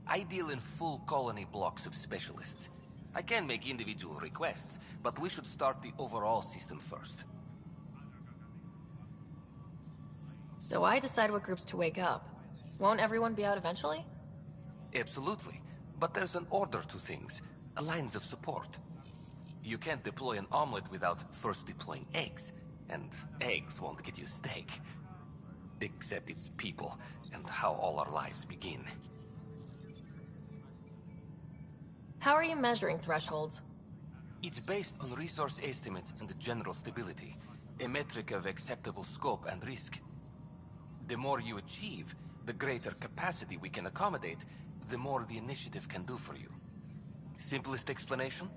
[SPEAKER 10] I deal in full colony blocks of specialists. I can make individual requests, but we should start the overall system first.
[SPEAKER 3] So I decide what groups to wake up. Won't everyone be out eventually?
[SPEAKER 10] Absolutely. But there's an order to things, lines of support. You can't deploy an omelet without first deploying eggs, and eggs won't get you steak. Except it's people, and how all our lives begin.
[SPEAKER 3] How are you measuring thresholds?
[SPEAKER 10] It's based on resource estimates and general stability, a metric of acceptable scope and risk. The more you achieve, the greater capacity we can accommodate, the more the initiative can do for you. Simplest explanation?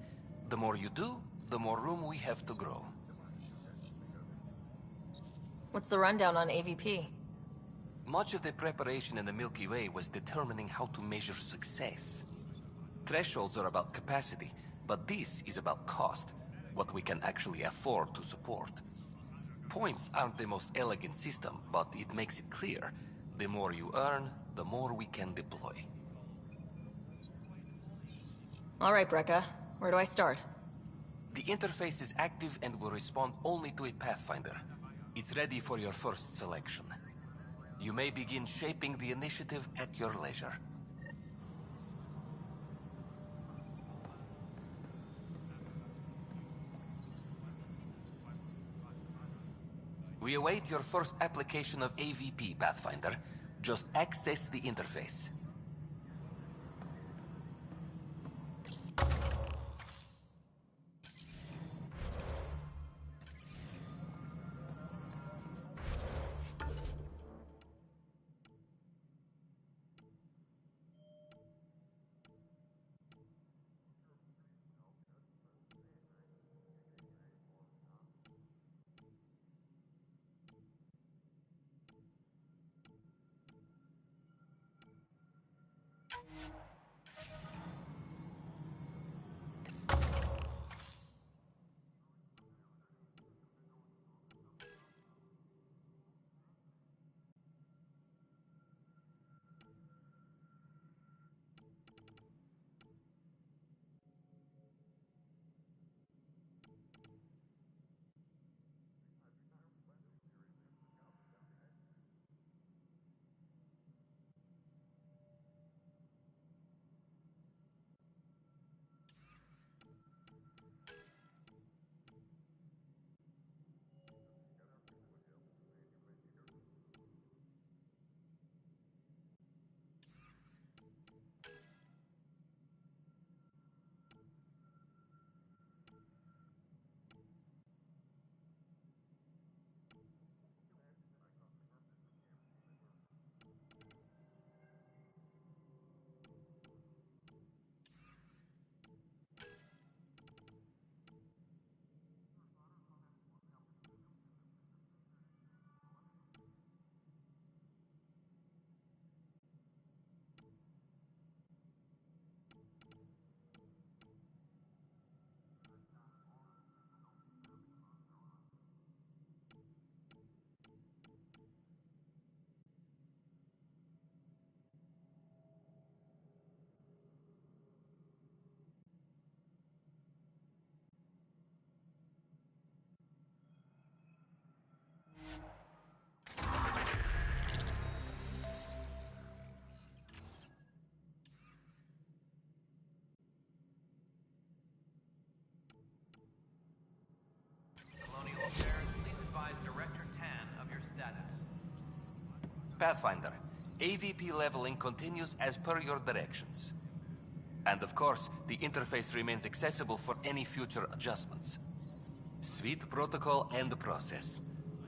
[SPEAKER 10] The more you do, the more room we have to grow.
[SPEAKER 3] What's the rundown on AVP?
[SPEAKER 10] Much of the preparation in the Milky Way was determining how to measure success. Thresholds are about capacity, but this is about cost, what we can actually afford to support. Points aren't the most elegant system, but it makes it clear. The more you earn, the more we can deploy.
[SPEAKER 3] All right, Brecca. Where do I start?
[SPEAKER 10] The interface is active and will respond only to a Pathfinder. It's ready for your first selection. You may begin shaping the initiative at your leisure. We await your first application of AVP, Pathfinder. Just access the interface. Pathfinder, AVP leveling continues as per your directions. And of course, the interface remains accessible for any future adjustments. Sweet protocol and process.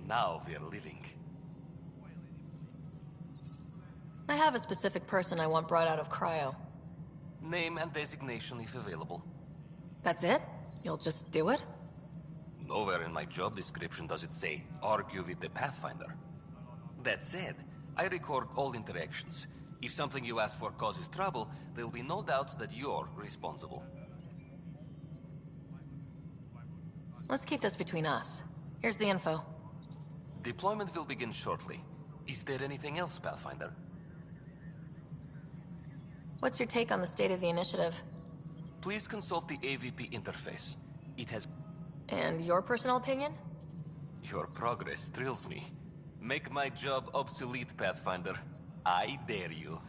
[SPEAKER 10] Now we're living.
[SPEAKER 3] I have a specific person I want brought out of cryo.
[SPEAKER 10] Name and designation if available.
[SPEAKER 3] That's it? You'll just do it?
[SPEAKER 10] Nowhere in my job description does it say, argue with the Pathfinder. That said, I record all interactions. If something you ask for causes trouble, there'll be no doubt that you're responsible.
[SPEAKER 3] Let's keep this between us. Here's the info.
[SPEAKER 10] Deployment will begin shortly. Is there anything else, Pathfinder?
[SPEAKER 3] What's your take on the state of the initiative?
[SPEAKER 10] Please consult the AVP interface. It has...
[SPEAKER 3] And your personal opinion?
[SPEAKER 10] Your progress thrills me. Make my job obsolete, Pathfinder. I dare you.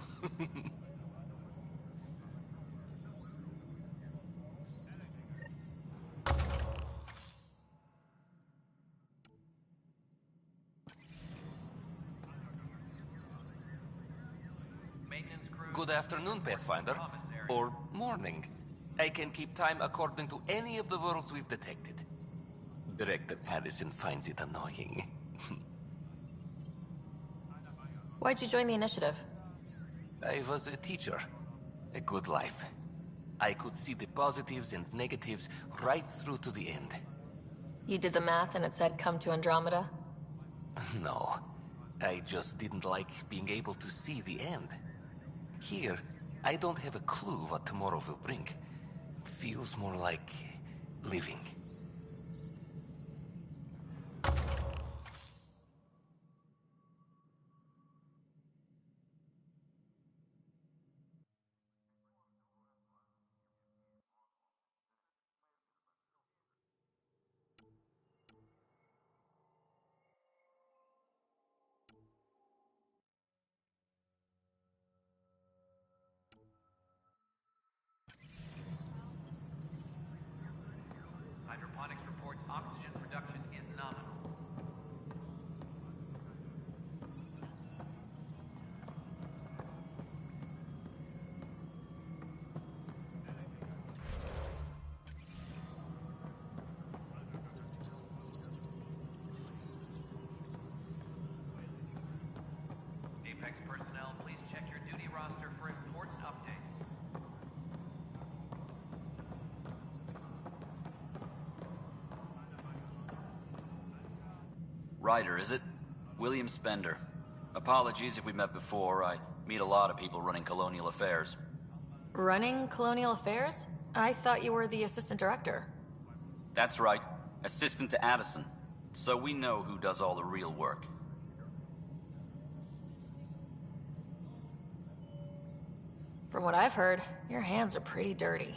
[SPEAKER 10] Good afternoon, Pathfinder. Or morning. I can keep time according to any of the worlds we've detected. Director Addison finds it annoying.
[SPEAKER 3] Why'd you join the initiative?
[SPEAKER 10] I was a teacher. A good life. I could see the positives and negatives right through to the end.
[SPEAKER 3] You did the math and it said come to Andromeda?
[SPEAKER 10] No. I just didn't like being able to see the end. Here, I don't have a clue what tomorrow will bring. Feels more like living.
[SPEAKER 9] Hydroponics reports oxygen production is nominal. Apex personnel, please check your duty roster for important updates.
[SPEAKER 24] Ryder, is it? William Spender. Apologies if we met before. I meet a lot of people running colonial affairs.
[SPEAKER 3] Running colonial affairs? I thought you were the assistant director.
[SPEAKER 24] That's right. Assistant to Addison. So we know who does all the real work.
[SPEAKER 3] From what I've heard, your hands are pretty dirty.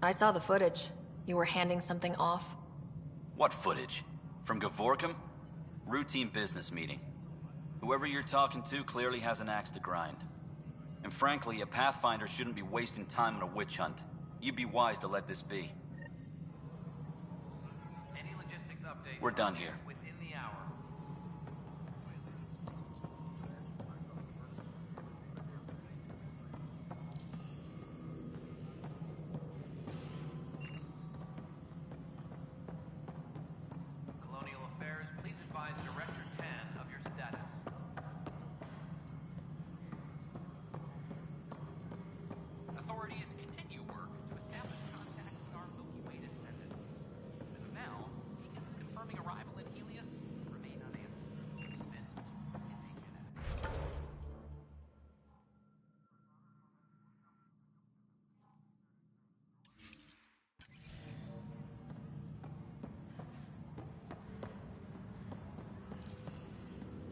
[SPEAKER 3] I saw the footage. You were handing something off.
[SPEAKER 24] What footage? From Gavorkum? Routine business meeting. Whoever you're talking to clearly has an axe to grind. And frankly, a Pathfinder shouldn't be wasting time on a witch hunt. You'd be wise to let this be.
[SPEAKER 9] Any logistics updates?
[SPEAKER 24] We're done here.
[SPEAKER 9] Within the hour. Colonial Affairs, please advise Director Tan of your status. Authorities continue work to establish contact with our Milky Way descendants. As of now, beacons confirming arrival in Helios remain unanswered. This is a genetic.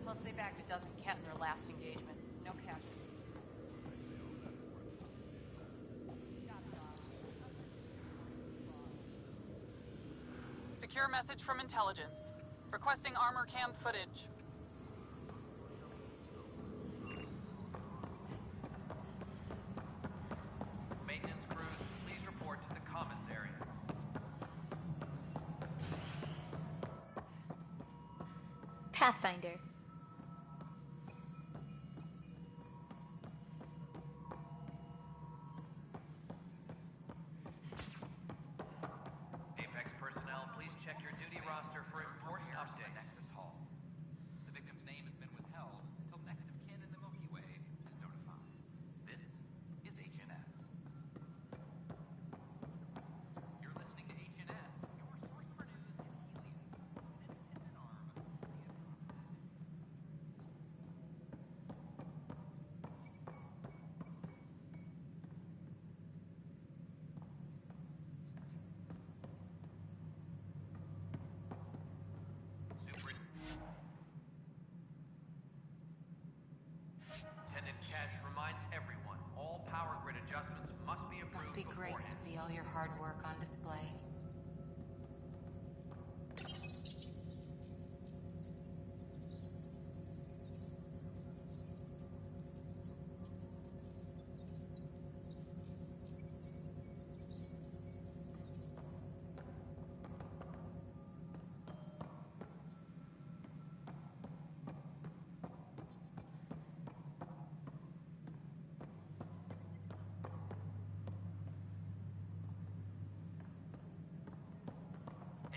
[SPEAKER 1] Plus, they bagged a dozen cat in their last engagement. No casualties.
[SPEAKER 7] Secure message from intelligence. Requesting armor cam footage.
[SPEAKER 9] Maintenance crews, please report to the commons area.
[SPEAKER 8] Pathfinder.
[SPEAKER 15] all your hard work on display.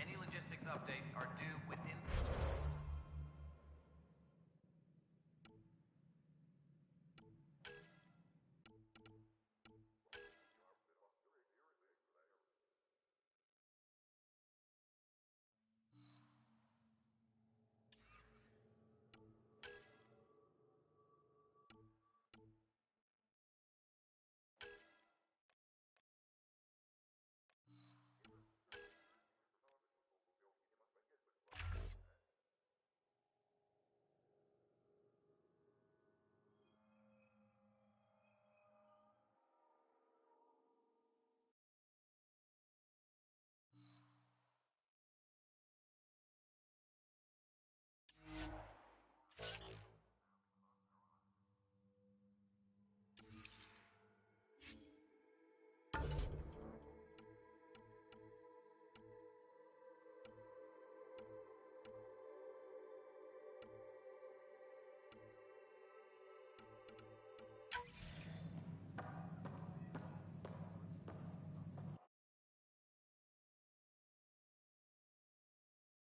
[SPEAKER 9] Any logistics updates are due